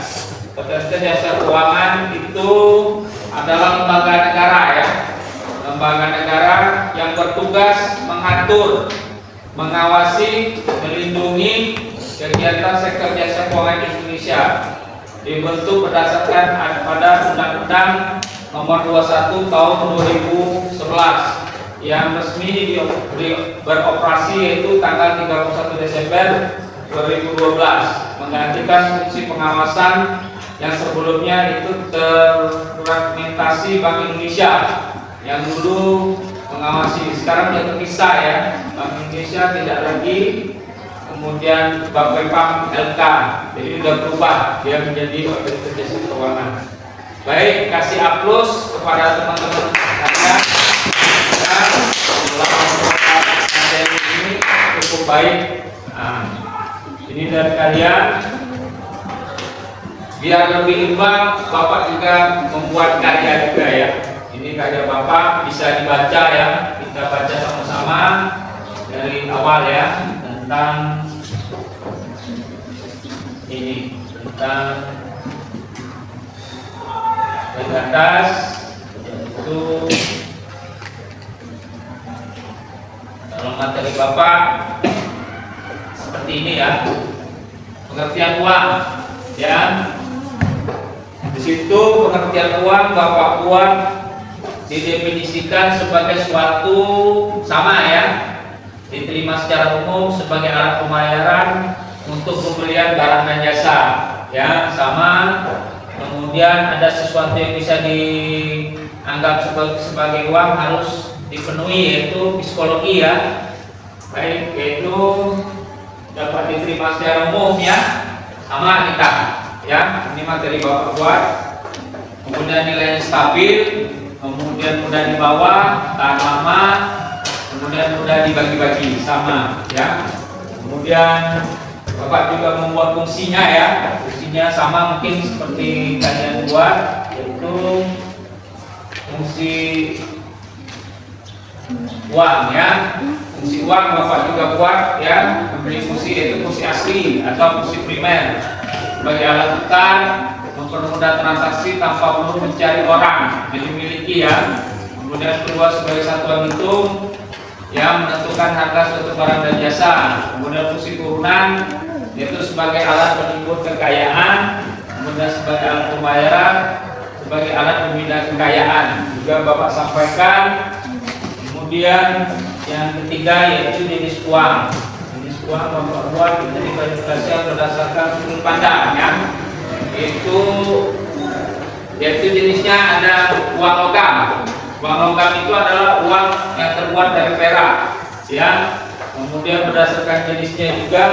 Otoritas Jasa Keuangan itu adalah lembaga negara ya. Lembaga negara yang bertugas mengatur, mengawasi, melindungi kegiatan sektor jasa keuangan di Indonesia. Dibentuk berdasarkan pada Undang-Undang Nomor 21 Tahun 2011 yang resmi beroperasi yaitu tanggal 31 Desember 2012, menggantikan fungsi pengawasan yang sebelumnya itu terfragmentasi Bank Indonesia yang dulu mengawasi. Sekarang dia terpisah ya, Bank Indonesia tidak lagi, kemudian Bapepam LK, jadi sudah berubah, dia menjadi Otoritas Jasa Keuangan. Baik, kasih aplaus kepada teman-teman sekalian. Materi ini cukup baik. Nah, ini dari kalian. Biar lebih imbang, Bapak juga membuat karya juga ya. Ini karya Bapak bisa dibaca ya. Kita baca sama-sama dari awal ya, tentang ini, tentang dari atas itu. Dalam materi Bapak seperti ini ya, pengertian uang ya. Di situ pengertian uang Bapak buat didefinisikan sebagai suatu sama ya, diterima secara umum sebagai alat pembayaran untuk pembelian barang dan jasa ya, sama. Kemudian ada sesuatu yang bisa dianggap sebagai uang harus dipenuhi, yaitu psikologi ya. Baik, yaitu dapat diterima secara umum ya, sama kita ya. Ini materi Bapak buat. Kemudian nilainya stabil, kemudian mudah dibawa, tahan lama, kemudian mudah dibagi-bagi, sama ya. Kemudian Bapak juga membuat fungsinya ya, fungsinya sama mungkin seperti kalian buat, yaitu fungsi uang ya. Fungsi uang Bapak juga buat ya, memberi fungsi yaitu fungsi asli atau fungsi primer sebagai alat tukar, mempermudah transaksi tanpa perlu mencari orang yang dimiliki ya. Kemudian kedua sebagai satuan hitung yang menentukan harga suatu barang dan jasa. Kemudian fungsi turunan yaitu sebagai alat penimbun kekayaan, kemudian sebagai alat pembayaran, sebagai alat pemindah kekayaan juga Bapak sampaikan. Kemudian yang ketiga yaitu jenis uang. Jenis uang Bapak buat dari klasifikasi berdasarkan sudut pandang ya. Yaitu jenisnya ada uang logam. Uang logam itu adalah uang yang terbuat dari perak ya. Kemudian berdasarkan jenisnya juga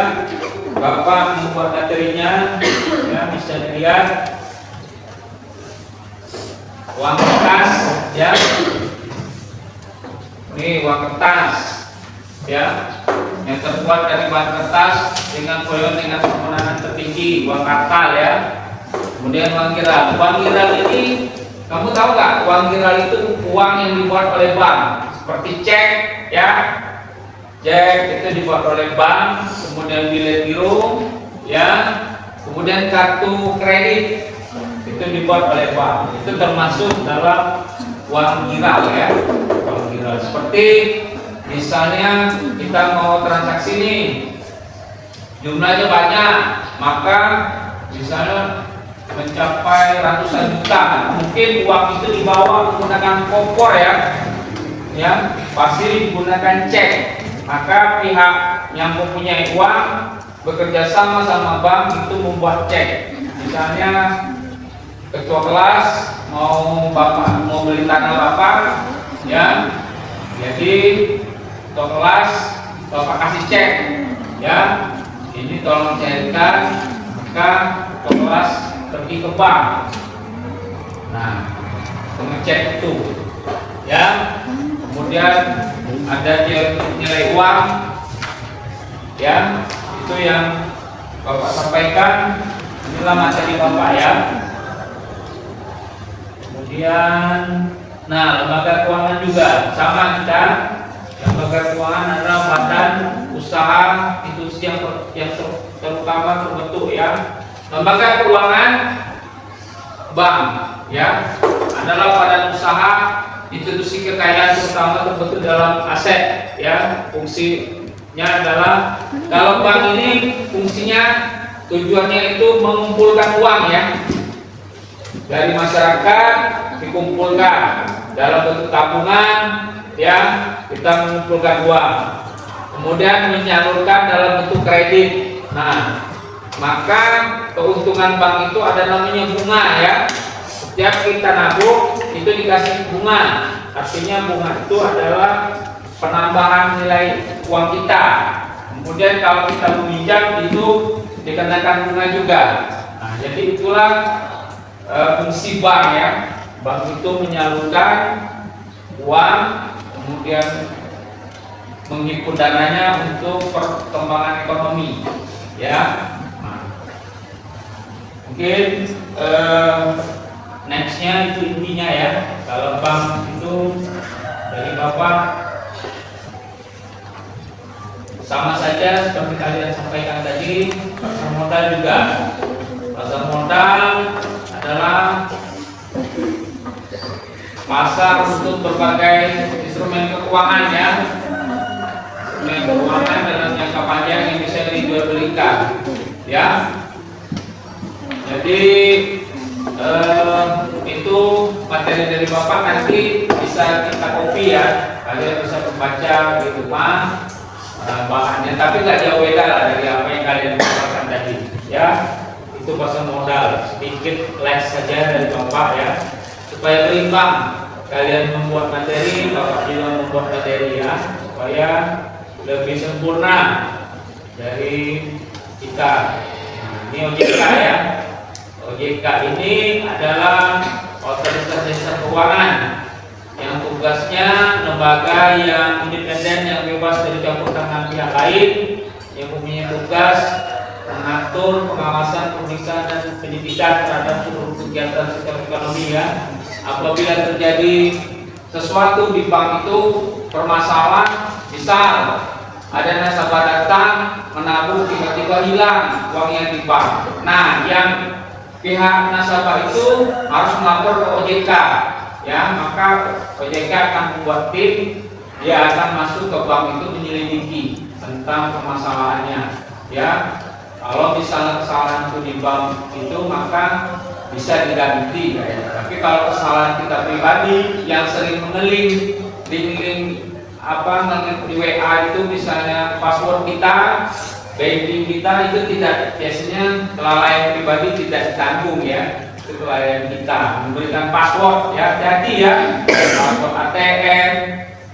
Bapak membuat materinya ya, bisa dilihat. Uang kertas ya. Ini uang kertas ya, yang terbuat dari bahan kertas dengan volume dengan permohonan tertinggi, uang kartal ya. Kemudian uang giral. Uang giral ini, kamu tahu nggak? Uang giral itu uang yang dibuat oleh bank, seperti cek ya. Cek itu dibuat oleh bank, kemudian bilet giro ya, kemudian kartu kredit itu dibuat oleh bank. Itu termasuk dalam uang giral ya. Uang giral seperti misalnya kita mau transaksi nih, jumlahnya banyak, maka misalnya mencapai ratusan juta, mungkin uang itu dibawa menggunakan kompor ya pasti digunakan cek. Maka pihak yang mempunyai uang bekerja sama sama bank itu membuat cek. Misalnya ketua kelas mau beli tanah Bapak ya, jadi ketua kelas Bapak kasih cek ya, ini tolong cairkan, maka ketua kelas pergi ke bank, nah mengecek itu ya. Kemudian ada nilai uang ya, itu yang Bapak sampaikan. Inilah materi Bapak ya. Kemudian nah, lembaga keuangan juga sama kita. Lembaga keuangan adalah badan usaha institusi yang terutama terbentuk ya. Lembaga keuangan bank ya adalah badan usaha institusi kekayaan terutama terbentuk dalam aset ya. Fungsinya adalah, kalau bank ini fungsinya tujuannya itu mengumpulkan uang ya dari masyarakat, dikumpulkan dalam bentuk tabungan, ya, kita mengumpulkan uang. Kemudian menyalurkan dalam bentuk kredit. Nah, maka keuntungan bank itu ada namanya bunga, ya. Setiap kita nabung itu dikasih bunga. Artinya bunga itu adalah penambahan nilai uang kita. Kemudian kalau kita meminjam itu dikenakan bunga juga. Nah, jadi itulah fungsi bank, ya. Bank itu menyalurkan uang, kemudian menghimpun dananya untuk perkembangan ekonomi, ya. Nah, mungkin nextnya itu intinya, ya. Kalau bank itu dari Bapak sama saja seperti kalian sampaikan tadi. Pasar modal juga. Pasar modal adalah pasar untuk berbagai instrumen keuangan, ya. Instrumen keuangan dalam jangka panjang yang bisa dijual belikan, ya. Jadi itu materi dari Bapak, nanti bisa kita copy, ya. Kalian bisa membaca di rumah bahannya, tapi nggak jauh beda lah dari apa yang kalian dapatkan tadi, ya. Itu pasar modal, sedikit les saja dari Bapak, ya, supaya berimbang. Kalian membuat materi, Bapak juga membuat materi, ya, supaya lebih sempurna dari kita. Nah, ini OJK, ya. OJK ini adalah otoritas jasa keuangan yang tugasnya lembaga yang independen, yang bebas dari campur tangan pihak lain, yang mempunyai tugas mengatur pengawasan, pemeriksaan dan pendidikan terhadap seluruh kegiatan sektor ekonomi, ya. Apabila terjadi sesuatu di bank itu permasalahan, misal ada nasabah datang menabung tiba-tiba hilang uangnya di bank. Nah, yang pihak nasabah itu harus melapor ke OJK, ya. Maka OJK akan membuat tim, dia akan masuk ke bank itu menyelidiki tentang permasalahannya, ya. Kalau misalnya kesalahan itu di bank itu, maka bisa diganti, ya. Tapi kalau kesalahan kita pribadi yang sering mengeling link di WA itu, misalnya password kita, banking kita itu tidak, biasanya kelalaian pribadi tidak ditanggung, ya. Itu kelalaian kita memberikan password, ya. Jadi, ya, password ATM,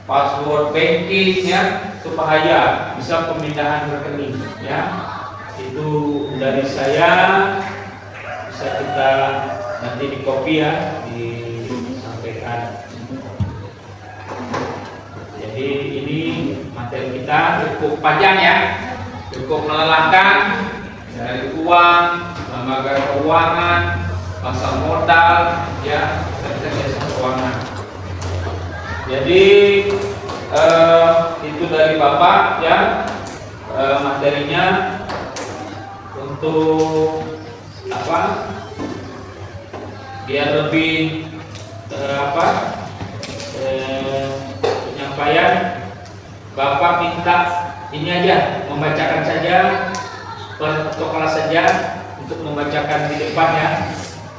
password banking, ya, itu bahaya, bisa pemindahan rekening, ya. Itu dari saya, bisa kita nanti di copy, ya, disampaikan. Jadi ini materi kita cukup panjang, ya, cukup melelahkan, dari uang, lembaga keuangan, pasar modal, ya, dan jasa keuangan. Jadi itu dari Bapak, ya, materinya untuk apa? Biar lebih penyampaian, Bapak minta ini aja, membacakan saja per kelas saja, untuk membacakan di depan, ya,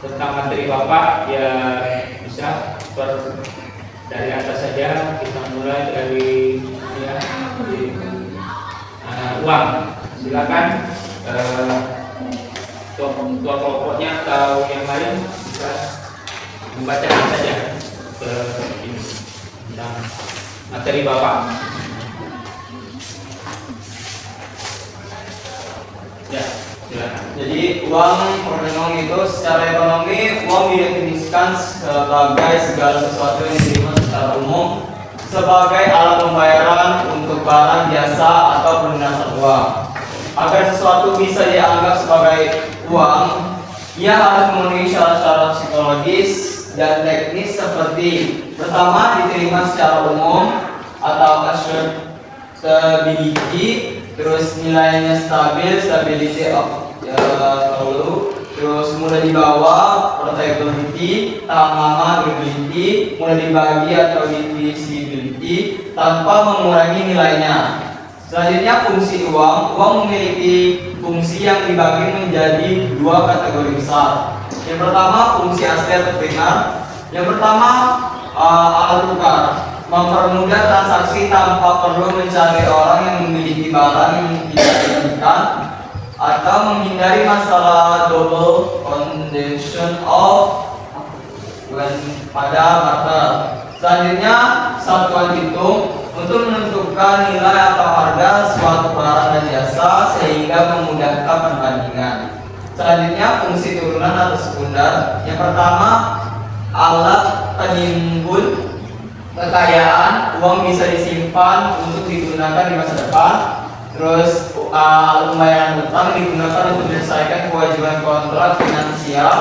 tentang materi Bapak, ya. Bisa dari atas saja, kita mulai dari, ya, uang. Silakan ketua kelompoknya atau yang lain bisa membacakan saja ini tentang materi Bapak. Ya, silakan. Jadi uang itu secara ekonomi, uang didefinisikan sebagai segala sesuatu yang diterima secara umum sebagai alat pembayaran untuk barang, jasa, atau pelunasan uang. Agar sesuatu bisa dianggap sebagai uang, ia harus memenuhi syarat-syarat psikologis dan teknis seperti: pertama, diterima secara umum atau stability, terus nilainya stabil, stability of value, terus mudah dibawa, portability, tahan lama, durability, mudah dibagi atau divisibility tanpa mengurangi nilainya. Selanjutnya, fungsi uang. Uang memiliki fungsi yang dibagi menjadi dua kategori besar. Yang pertama, fungsi asli atau primer, Yang pertama, alat tukar, mempermudah transaksi tanpa perlu mencari orang yang memiliki barang yang tidak diinginkan atau menghindari masalah double condition of pada barter. Selanjutnya, satuan hitung untuk menentukan nilai atau harga suatu barang dan jasa sehingga memudahkan perbandingan. Selanjutnya, fungsi turunan atau sekunder. Yang pertama, alat penimbun kekayaan, uang bisa disimpan untuk digunakan di masa depan. Terus alat pembayaran utang digunakan untuk menyelesaikan kewajiban kontrak finansial.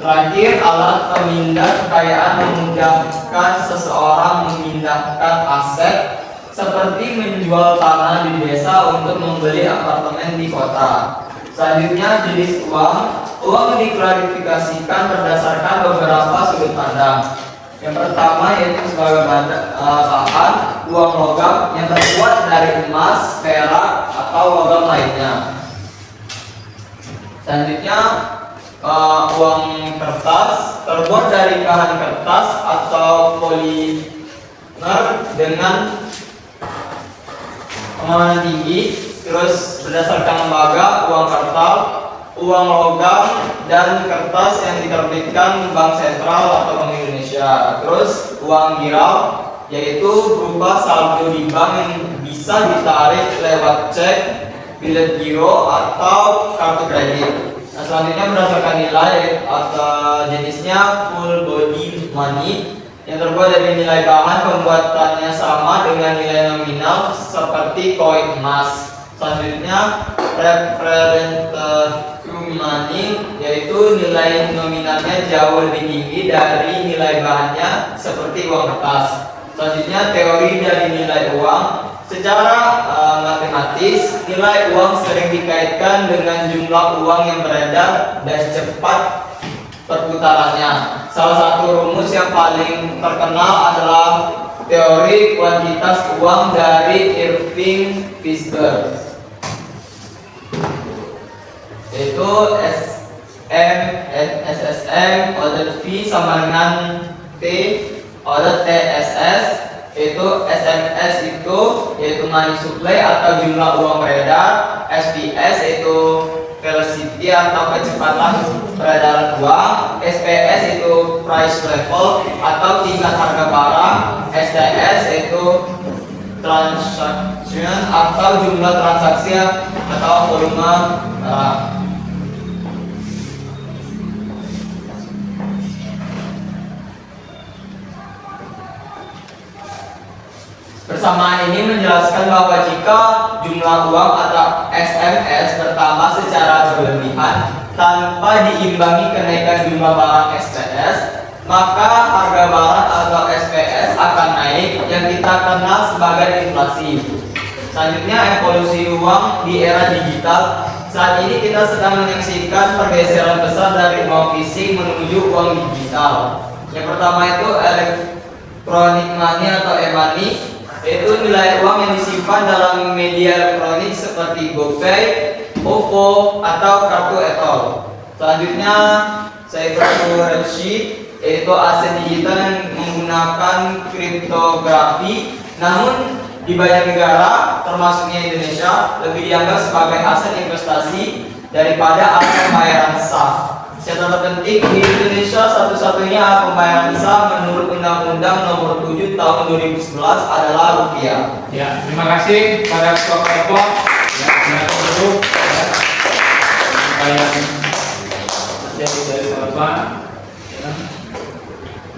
Terakhir, alat pemindah kekayaan memudahkan seseorang memindahkan aset seperti menjual tanah di desa untuk membeli apartemen di kota. Selanjutnya, jenis uang. Uang diklasifikasikan berdasarkan beberapa sudut pandang. Yang pertama yaitu sebagai bahan uang logam yang terbuat dari emas, perak, atau logam lainnya. Selanjutnya, uang kertas terbuat dari bahan kertas atau polimer dengan kemahalan tinggi. Terus berdasarkan lembaga, uang kartal, uang logam, dan kertas yang diterbitkan Bank Sentral atau Bank Indonesia. Terus uang giral, yaitu berupa saldo di bank yang bisa ditarik lewat cek, bilet giro, atau kartu kredit. Nah, selanjutnya berdasarkan nilai atau jenisnya full body money yang terbuat dari nilai bahan pembuatannya sama dengan nilai nominal seperti koin emas. Selanjutnya representative money, yaitu nilai nominalnya jauh lebih tinggi dari nilai bahannya seperti uang kertas. Selanjutnya, teori dari nilai uang. Secara matematis, nilai uang sering dikaitkan dengan jumlah uang yang beredar dan cepat perputarannya. Salah satu rumus yang paling terkenal adalah teori kuantitas uang dari Irving Fisher, yaitu SSM order V sama dengan T order TSS, yaitu SMS yaitu money supply atau jumlah uang beredar, SPS yaitu velocity atau kecepatan peredaran uang, SPS itu price level atau tingkat harga barang, STS itu transaction atau jumlah transaksi atau volume barang. Persamaan ini menjelaskan bahwa jika jumlah uang atau SMS bertambah secara berlebihan tanpa diimbangi kenaikan jumlah barang SPS, maka harga barang atau SPS akan naik yang kita kenal sebagai inflasi. Selanjutnya, evolusi uang di era digital. Saat ini kita sedang menyaksikan pergeseran besar dari uang fisik menuju uang digital. Yang pertama itu electronic money atau e-money, yaitu nilai uang yang disimpan dalam media elektronik seperti GoPay, OVO, atau kartu e-tol. Selanjutnya, cryptocurrency, yaitu aset digital yang menggunakan kriptografi, namun di banyak negara, termasuknya Indonesia, lebih dianggap sebagai aset investasi daripada aset pembayaran sah. Catatan penting, di Indonesia satu-satunya alat pembayaran sah menurut Undang-Undang Nomor 7 Tahun 2011 adalah rupiah. Ya, terima kasih pada kelompok ya, silakan duduk ya. Supaya jadi dari Bapak ya.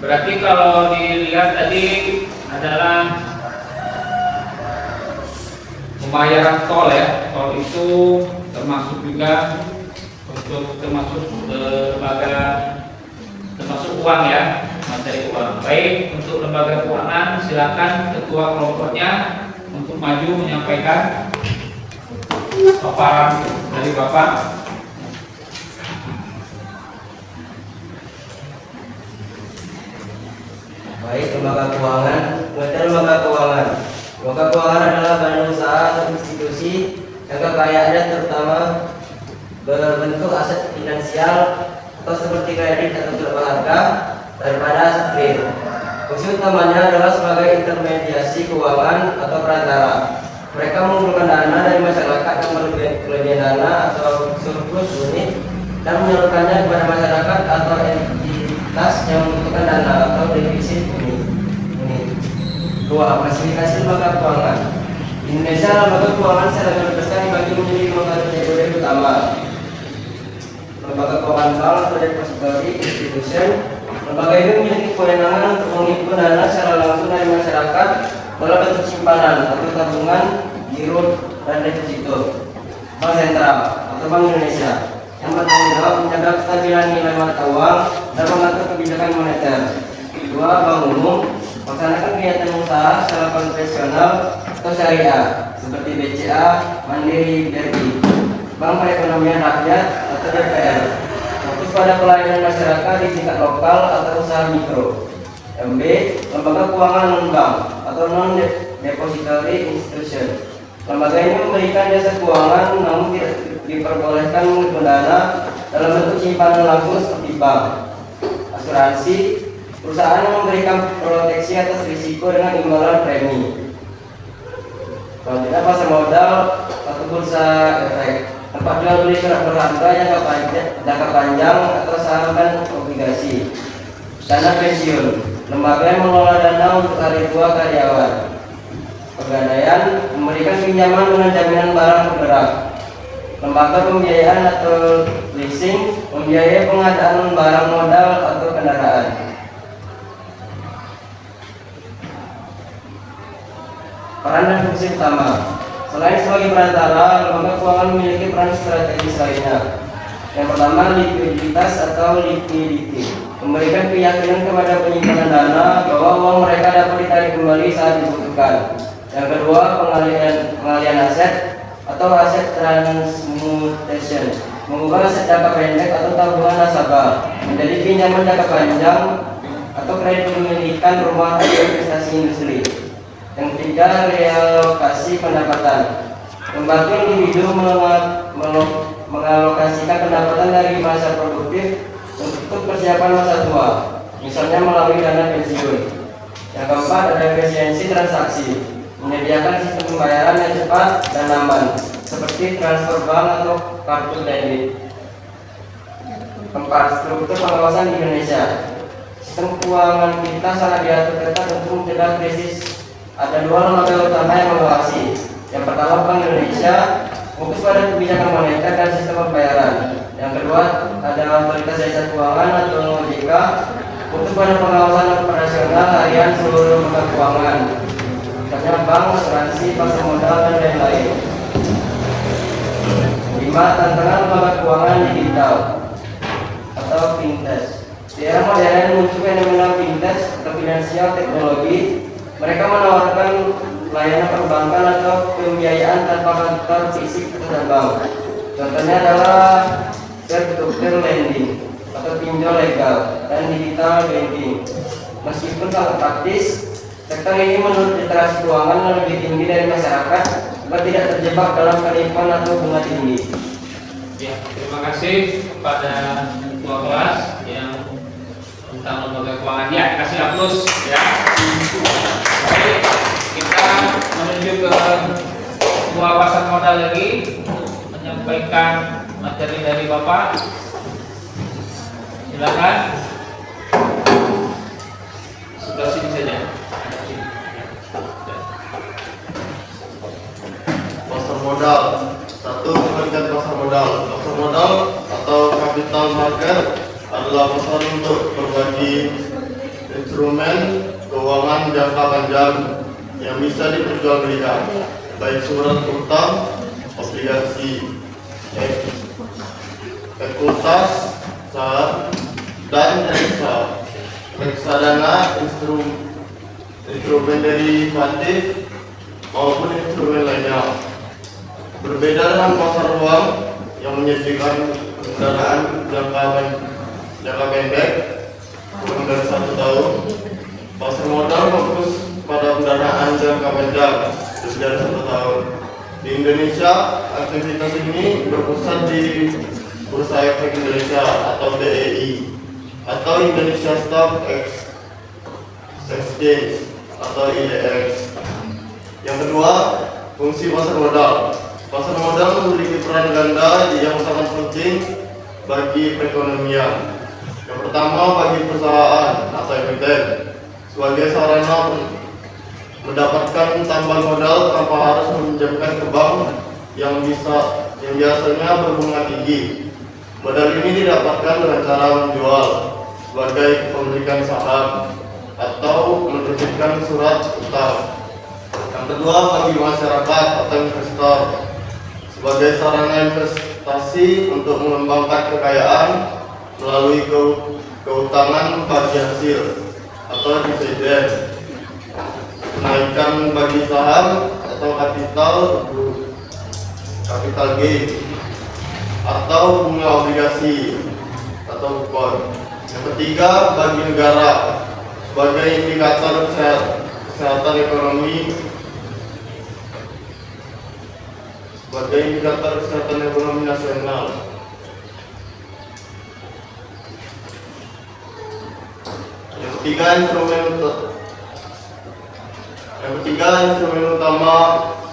Berarti kalau dilihat tadi adalah pembayaran tol ya. Tol itu termasuk juga untuk termasuk lembaga termasuk uang ya, materi uang. Baik, untuk lembaga keuangan silakan ketua kelompoknya untuk maju menyampaikan paparan dari Bapak. Baik, lembaga keuangan. Materi lembaga keuangan. Lembaga keuangan adalah badan usaha atau institusi yang kekayaannya terutama berbentuk aset finansial atau seperti kredit atau surat berharga daripada aset real. Fungsi utamanya adalah sebagai intermediasi keuangan atau perantara. Mereka mengumpulkan dana dari masyarakat yang kelebihan dana atau surplus unit dan menyalurkannya kepada masyarakat atau entitas yang membutuhkan dana atau defisit unit. Dua, klasifikasi lembaga keuangan. Di Indonesia, lembaga keuangan secara garis besar dibagi menjadi lima kategori utama. Lembaga keuangan bank atau depository institution. Lembaga ini memiliki kewenangan untuk menghimpun dana secara langsung dari masyarakat dalam bentuk simpanan atau tabungan, giro, dan deposito. Bank Sentral atau Bank Indonesia yang bertanggung jawab menjaga kestabilan nilai mata uang dan mengatur kebijakan moneter. Dua, Bank Umum melaksanakan kegiatan usaha secara konvensional atau syariah seperti BCA, Mandiri, BRI. Bank Perekonomian Rakyat atau BPR fokus pada pelayanan masyarakat di tingkat lokal atau usaha mikro. MB, lembaga keuangan non-bank atau non-depository institution. Lembaga ini memberikan jasa keuangan namun tidak diperbolehkan menghimpun dana dalam bentuk simpanan langsung seperti bank. Asuransi, perusahaan yang memberikan proteksi atas risiko dengan imbalan premi. Selanjutnya pasar modal atau bursa efek, tempat jual beli surat berharga jangka panjang atau saham dan obligasi. Dana pensiun, lembaga yang mengelola dana untuk hari tua karyawan. Pegadaian, memberikan pinjaman dengan jaminan barang bergerak. Lembaga pembiayaan atau leasing, membiayai pengadaan barang modal atau kendaraan. Peran dan fungsi utama. Selain sebagai perantara, lembaga keuangan memiliki peran strategis lainnya. Yang pertama, likuiditas atau liquidity, memberikan keyakinan kepada penyimpanan dana bahwa uang mereka dapat ditarik kembali saat dibutuhkan. Yang kedua, pengalian aset atau aset transmutation, mengubah aset jangka pendek atau tabungan nasabah menjadi pinjaman jangka panjang atau kredit pemilikan rumah atau investasi industri. Yang ketiga, realokasi pendapatan, membantu individu mengalokasikan pendapatan dari masa produktif untuk persiapan masa tua, misalnya melalui dana pensiun. Yang keempat, ada efisiensi transaksi, menyediakan sistem pembayaran yang cepat dan aman, seperti transfer bank atau kartu debit. Keempat, struktur pengawasan di Indonesia. Sistem keuangan kita sangat diatur ketat untuk mencegah krisis. Ada dua lembaga utama yang mengawasi. Yang pertama, Bank Indonesia, fokus pada kebijakan moneter dan sistem pembayaran. Yang kedua, ada Otoritas Jasa Keuangan atau OJK, fokus pada pengawasan operasional harian seluruh lembaga keuangan, misalnya bank, asuransi, pasar modal, dan lain-lain. 5. Tantangan lembaga keuangan digital atau fintech. Di era modern muncul fenomena fintech atau finansial teknologi. Mereka menawarkan layanan perbankan atau pembiayaan tanpa kantor fisik atau bank. Contohnya adalah peer-to-peer lending atau pinjol legal dan digital banking. Meskipun sangat praktis, sektor ini menurut literasi keuangan lebih tinggi dari masyarakat agar tidak terjebak dalam penipuan atau bunga tinggi. Ya, terima kasih kepada ketua kelas yang tentang lembaga keuangan. Ya, kasih aplaus ya. Baik, kita menuju ke ketua pasar modal lagi menyampaikan materi dari Bapak. Silakan. Sebelah sini saja. Pasar modal. Satu, pengertian pasar modal. Pasar modal atau capital market adalah pasar untuk berbagi instrumen keuangan jangka panjang yang bisa diperjualbelikan, baik surat utang, obligasi, ekuitas, saham, dan reksadana, instrumen derivatif maupun instrumen lainnya. Berbeda dengan pasar uang yang menyediakan pendanaan jangka pendek kurang dari 1 tahun, pasar modal fokus pada pendanaan jangka panjang lebih dari 1 tahun. Di Indonesia, aktivitas ini berpusat di Bursa Efek Indonesia atau BEI. atau Indonesia Stock Exchange atau IDX. Yang kedua, fungsi pasar modal. Pasar modal memiliki peran ganda yang sangat penting bagi perekonomian. Yang pertama, bagi perusahaan atau emiten sebagai sarana mendapatkan tambahan modal tanpa harus meminjamkan ke bank yang biasanya berbunga tinggi. Modal ini didapatkan dengan cara menjual sebagai pemilikan saham atau menerbitkan surat utang. Yang kedua, bagi masyarakat atau investor sebagai sarana investasi untuk mengembangkan kekayaan melalui kehutanan bagi hasil atau dividen, kenaikan bagi saham atau capital gain, atau bunga obligasi atau kupon. Yang ketiga, bagi negara sebagai indikator kesehatan ekonomi nasional. Yang ketiga, instrumen utama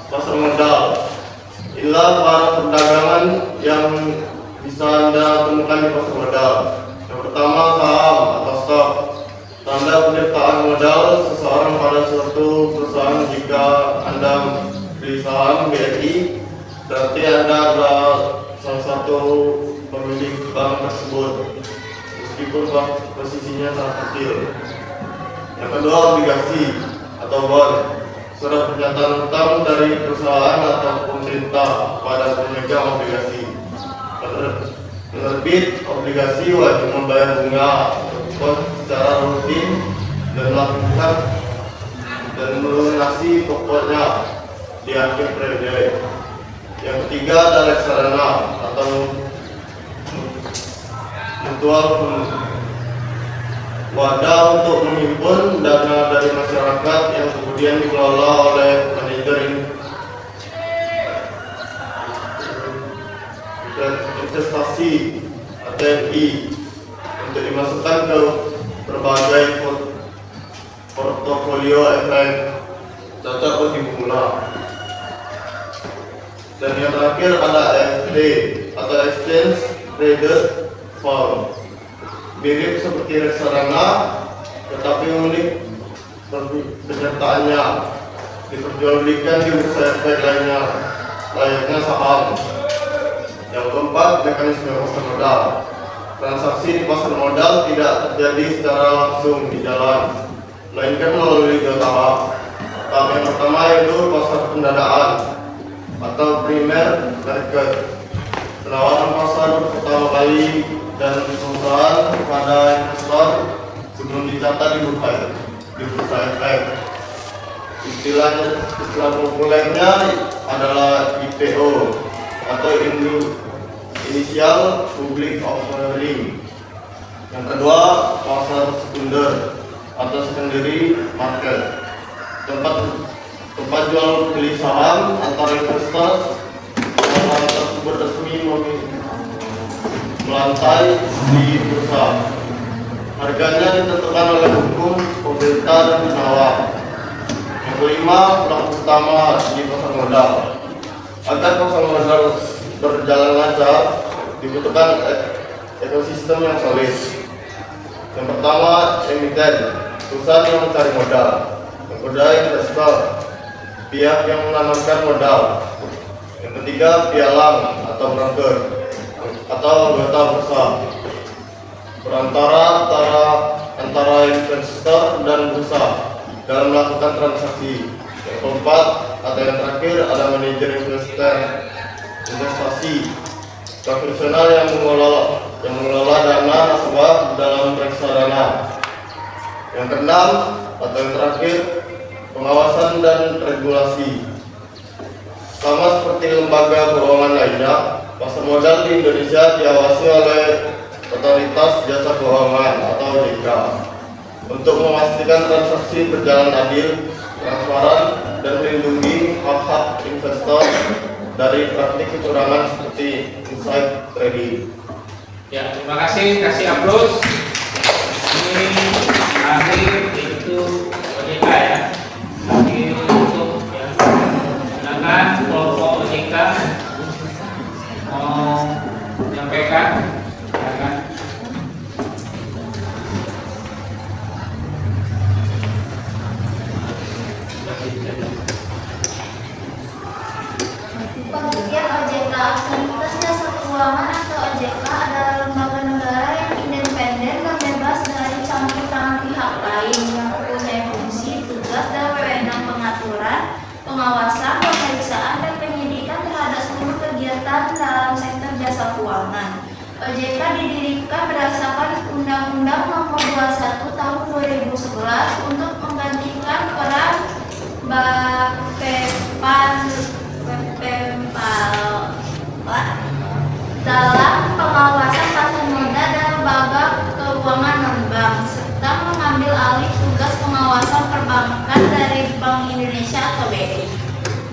pasar modal inilah para perdagangan yang bisa Anda temukan di pasar modal. Yang pertama, saham atau stok, tanda penyertaan modal seseorang pada suatu perusahaan. Jika Anda beli saham BRI, berarti Anda adalah salah satu pemilik bank tersebut, meskipun posisinya sangat kecil. Yang kedua, obligasi atau bond, surat pernyataan utang dari perusahaan atau pemerintah pada pemegang obligasi. Penerbit obligasi wajib membayar bunga kupon secara rutin dan melakukan dan melunasi pokoknya di akhir periode. Yang ketiga adalah reksadana atau mutual fund, wadah untuk menghimpun dana dari masyarakat yang kemudian dikelola oleh manajer investasi atau MI untuk dimasukkan ke berbagai portofolio efek cocok bagi pemula. Dan yang terakhir ada EFT atau Exchange Traded Fund, mirip seperti reksadana tetapi unik penyertaannya, diperjualbelikan di bursa efek lainnya layaknya saham. Yang keempat, mekanisme pasar modal. Transaksi di pasar modal tidak terjadi secara langsung di jalan, melainkan melalui dua tahap. Tahap yang pertama yaitu pasar pendanaan atau primer market, penawaran pasar pertama kali dan perusahaan kepada investor sebelum dicatat di bursa efek. Istilah populernya adalah IPO atau Initial Public Offering. Yang kedua, pasar sekunder atau secondary market, tempat jual beli saham antara investor. Saham tersebut resmi melantai di bursa. Harganya ditentukan oleh hukum, pemerintah, dan penawar. Yang kelima, pelaku utama di pasar modal. Agar pasar modal berjalan lancar, dibutuhkan ekosistem yang solid. Yang pertama, emiten, perusahaan yang mencari modal. Yang kedua, investor, pihak yang menanamkan modal. Yang ketiga, pialang atau broker atau anggota bursa, perantara antara investor dan bursa dalam melakukan transaksi. Yang keempat atau yang terakhir ada manajer investasi profesional yang mengelola dana nasabah dalam reksadana. Yang keenam atau yang terakhir, pengawasan dan regulasi. Sama seperti lembaga keuangan lainnya, pasar modal di Indonesia diawasi oleh Otoritas Jasa Keuangan atau OJK untuk memastikan transaksi berjalan adil, transparan, dan melindungi hak-hak investor dari praktik kecurangan seperti inside trading. Ya, terima kasih, kasih aplaus. akhir itu OJK ya. Akhir untuk ya. Silakan kelompok OJK mau menyampaikan. Silakan. Pengertian OJK. Otoritas Jasa Keuangan atau OJK adalah lembaga negara yang independen dan bebas dari campur tangan pihak lain yang mempunyai fungsi, tugas, dan wewenang pengaturan, pengawasan, pemeriksaan, dan penyidikan terhadap seluruh kegiatan dalam sektor jasa keuangan. OJK didirikan berdasarkan Undang-Undang Nomor 21 Tahun 2011 untuk menggantikan peran dalam pengawasan pasar modal dan lembaga keuangan non-bank serta mengambil alih tugas pengawasan perbankan dari Bank Indonesia atau BI.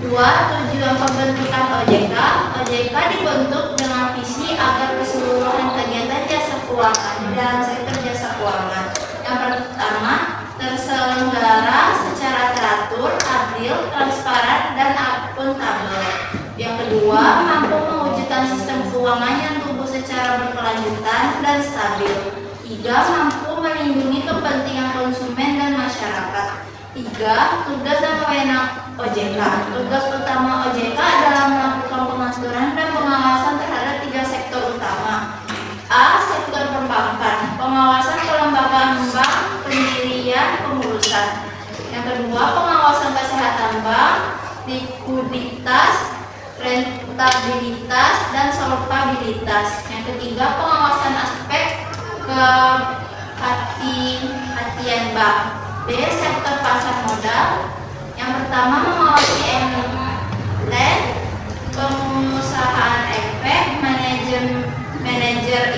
2. Tujuan pembentukan OJK. OJK dibentuk dengan visi agar keseluruhan kegiatan jasa keuangan di dalam sektor jasa keuangan yang pertama terselenggara secara teratur, adil, transparan, dan akuntabel. Yang kedua, mampu mewujudkan sistem keuangan yang tumbuh secara berkelanjutan dan stabil. 3. Mampu melindungi kepentingan konsumen dan masyarakat. 3. Tugas dan wewenang OJK. Tugas utama OJK adalah melakukan pengaturan dan pengawasan terhadap 3 sektor utama. A. Sektor perbankan, pengawasan kelembagaan bank, pendirian, pengurusan. Yang kedua, pengawasan kesehatan bank, likuiditas, rentabilitas, dan solvabilitas. Yang ketiga, pengawasan aspek kehati-hatian bank. B. Sektor pasar modal. Yang pertama, mengawasi emiten, pengusahaan efek, manajer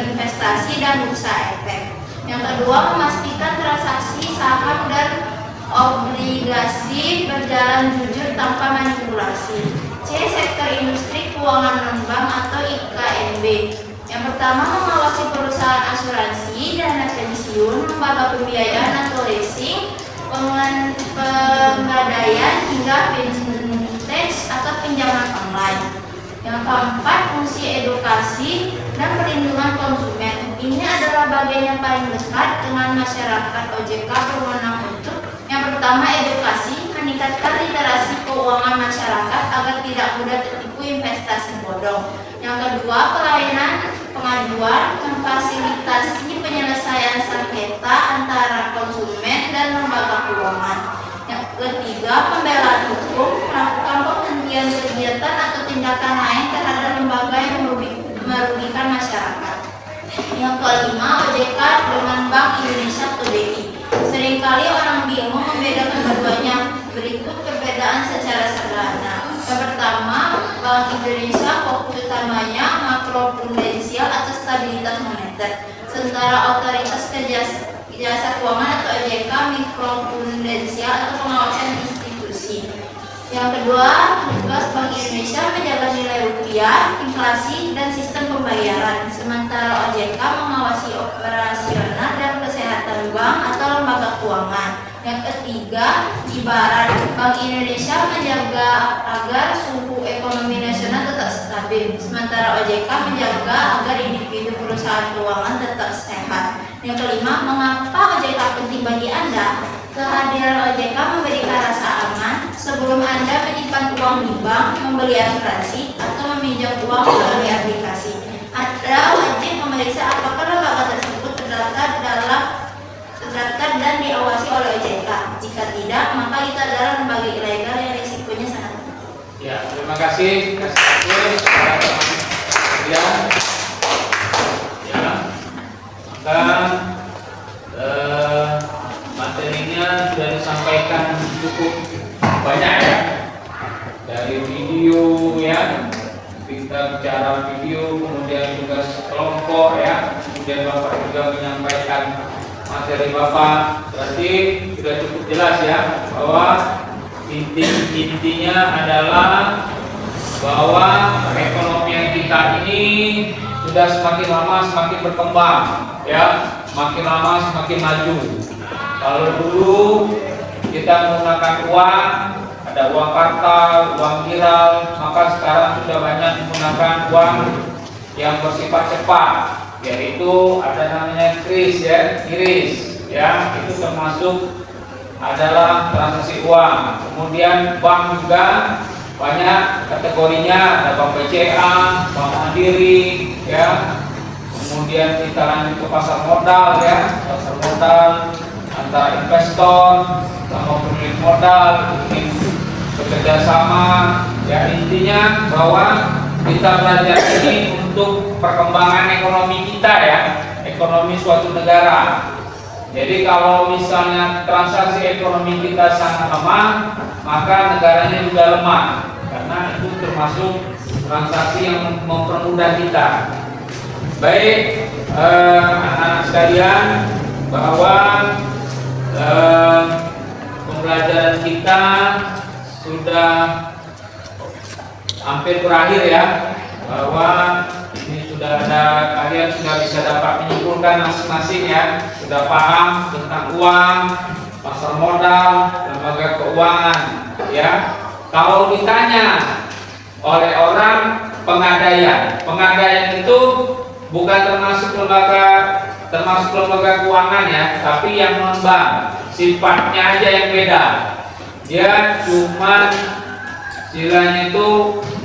investasi, dan bursa efek. Yang kedua, memastikan transaksi saham dan obligasi berjalan jujur tanpa manipulasi. C. Sektor industri keuangan non-bank atau IKNB. Yang pertama, mengawasi perusahaan asuransi, dana pensiun, lembaga pembiayaan atau leasing, penggadaian hingga vintage atau pinjaman online. Yang keempat, fungsi edukasi dan perlindungan konsumen. Ini adalah bagian yang paling dekat dengan masyarakat. OJK berwenang untuk yang pertama, edukasi, meningkatkan literasi keuangan masyarakat agar tidak mudah tertipu investasi bodong. Yang kedua, pelayanan pengaduan, memfasilitasi penyelesaian sengketa antara konsumen dan lembaga keuangan. Yang ketiga, pembelaan hukum, melakukan penghentian kegiatan atau tindakan lain terhadap lembaga yang merugikan masyarakat. Yang kelima, OJK dengan Bank Indonesia atau BI. Seringkali orang bingung membedakan keduanya. Berikut perbedaan secara sederhana. Yang pertama, Bank Indonesia fokus utamanya makroprudensial atau stabilitas moneter, sementara otoritas jasa keuangan atau OJK mikroprudensial atau pengawasan institusi. Yang kedua, tugas Bank Indonesia menjaga nilai rupiah, inflasi, dan sistem pembayaran, sementara OJK mengawasi operasional dan kesehatan bank atau lembaga keuangan. Yang ketiga, ibarat Bank Indonesia menjaga agar suhu ekonomi nasional tetap stabil, sementara OJK menjaga agar individu perusahaan keuangan tetap sehat. Yang kelima, mengapa OJK penting bagi Anda? Kehadiran OJK memberikan rasa aman sebelum Anda menyimpan uang di bank, membeli asuransi, atau meminjam uang melalui aplikasi. Anda wajib memeriksa apakah lembaga tersebut terdaftar dan diawasi oleh OJK. Jika tidak, maka itu adalah lembaga ilegal yang risikonya sangat tinggi. Ya, terima kasih. Para teman sekalian. Ya, maka materinya sudah disampaikan cukup banyak ya, dari video ya, kita bicara video, kemudian tugas kelompok ya, kemudian Bapak juga menyampaikan materi Bapak. Berarti sudah cukup jelas ya bahwa intinya adalah bahwa perekonomian kita ini sudah semakin lama semakin berkembang ya. semakin lama semakin maju. Kalau dulu kita menggunakan uang, ada uang kartal, uang viral, maka sekarang sudah banyak menggunakan uang yang bersifat cepat, yaitu ada namanya kris ya, itu termasuk adalah transaksi uang. Kemudian bank juga banyak kategorinya, ada bank BCA, bank Mandiri, ya. Kemudian kita lanjut ke pasar modal ya, pasar modal antara investor sama pemilik modal ingin bekerja sama. Ya, intinya bahwa kita belajar ini untuk perkembangan ekonomi kita ya, ekonomi suatu negara. Jadi kalau misalnya transaksi ekonomi kita sangat lemah, maka negaranya juga lemah, karena itu termasuk transaksi yang mempermudah kita. Baik, anak-anak sekalian, bahwa pembelajaran kita sudah hampir berakhir ya, bahwa ini sudah ada, kalian sudah bisa dapat menyimpulkan masing-masing ya, sudah paham tentang uang, pasar modal, lembaga keuangan ya. Kalau ditanya oleh orang pengadaian itu bukan termasuk lembaga keuangan ya, tapi yang non-bank, sifatnya aja yang beda. Dia cuma istilahnya itu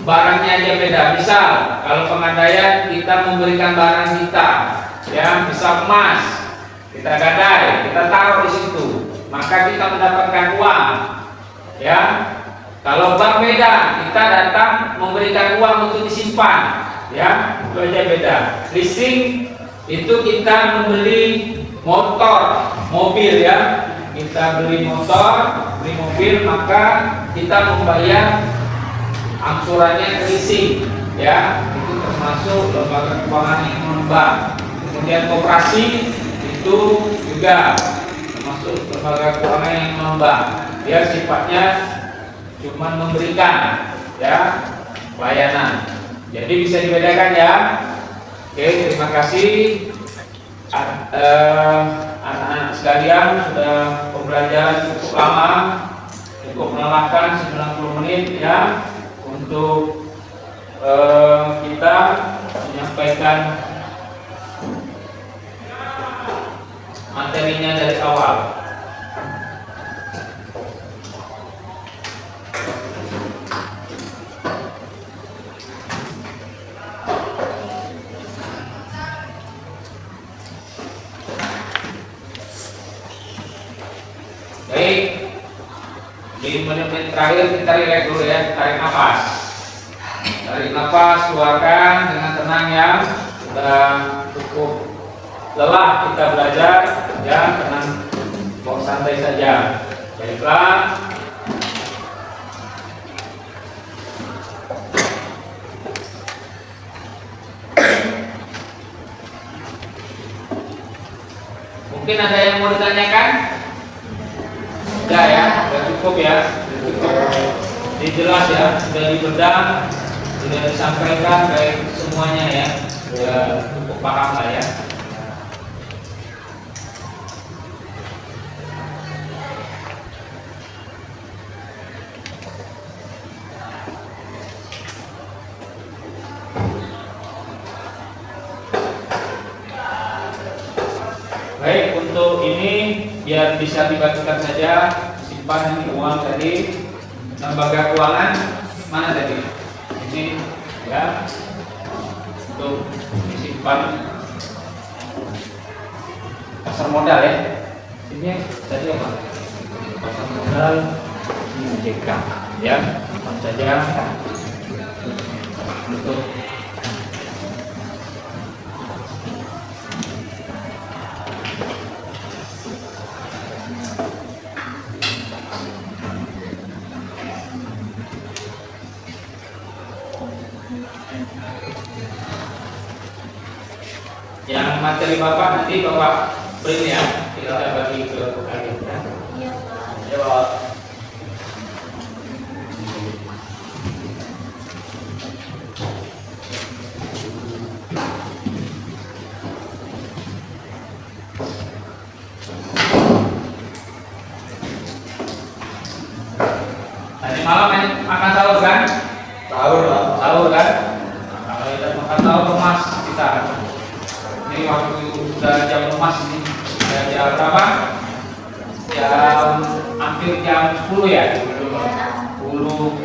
barangnya aja beda. Misal kalau pengadaian kita memberikan barang kita, ya, misal emas, kita gadai, kita taruh di situ, maka kita mendapatkan uang. Ya, kalau bank beda, kita datang memberikan uang untuk disimpan. Ya, itu aja beda. Leasing itu kita membeli motor, mobil ya. Kita beli motor, beli mobil, maka kita membayar angsurannya leasing. Ya, itu termasuk lembaga keuangan yang non-bank. Kemudian koperasi itu juga termasuk lembaga keuangan yang non-bank. Dia sifatnya cuma memberikan ya layanan. Jadi bisa dibedakan ya. Oke, terima kasih anak-anak sekalian, sudah pembelajaran cukup lama, cukup melelahkan 90 menit ya, untuk kita menyampaikan materinya dari awal. Baik, di menit-menit terakhir kita relax dulu ya, tarik nafas. Tarik nafas, keluarkan dengan tenang ya. Sudah cukup lelah kita belajar ya, tenang, kok santai saja. Baiklah. Mungkin ada yang mau ditanyakan? Sudah ya, sudah cukup ya, cukup dijelas ya, sudah dibedah, sudah disampaikan baik semuanya ya, sudah cukup paham lah ya. Baik, untuk ini biar bisa dibagikan saja, simpanan uang tadi, lembaga keuangan mana tadi? Ini ya, untuk disimpan. Pasar modal ya. Ini tadi apa? Pasar modal JK ya, apa saja untuk yang materi Bapak nanti Bapak print ya, kita bagi ke kalian ya. Iya, Pak. Ya, Pak. Tadi malam makan sahur kan? Sahur Pak. Sahur kan? Nah, kalau kita makan sahur emas kita. Ini waktu sudah jam emas ini. Sudah jam berapa? Hampir jam 10 ya? 10.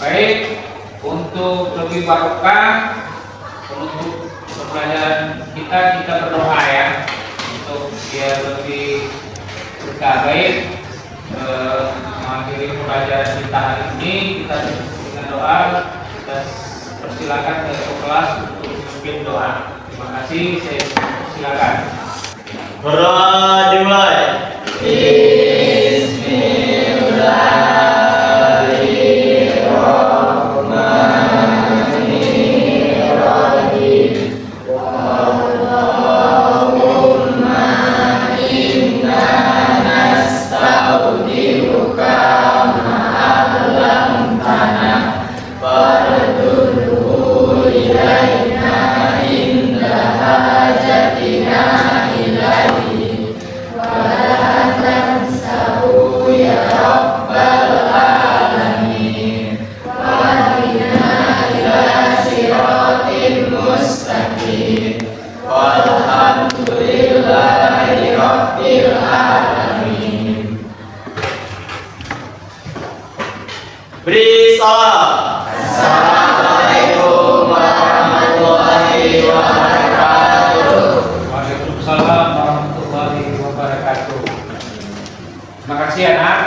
Baik, untuk lebih barokah, untuk pembelajaran kita berdoa ya, untuk biar lebih berkah. Baik, mengakhiri pembelajaran kita hari ini kita dengan doa. Kita persilakan ke kelas untuk memimpin doa. Terima kasih, saya silakan. Berdoa dimulai. Beri salam. Assalamualaikum warahmatullahi wabarakatuh. Waalaikumsalam warahmatullahi wabarakatuh. Terima kasih anak.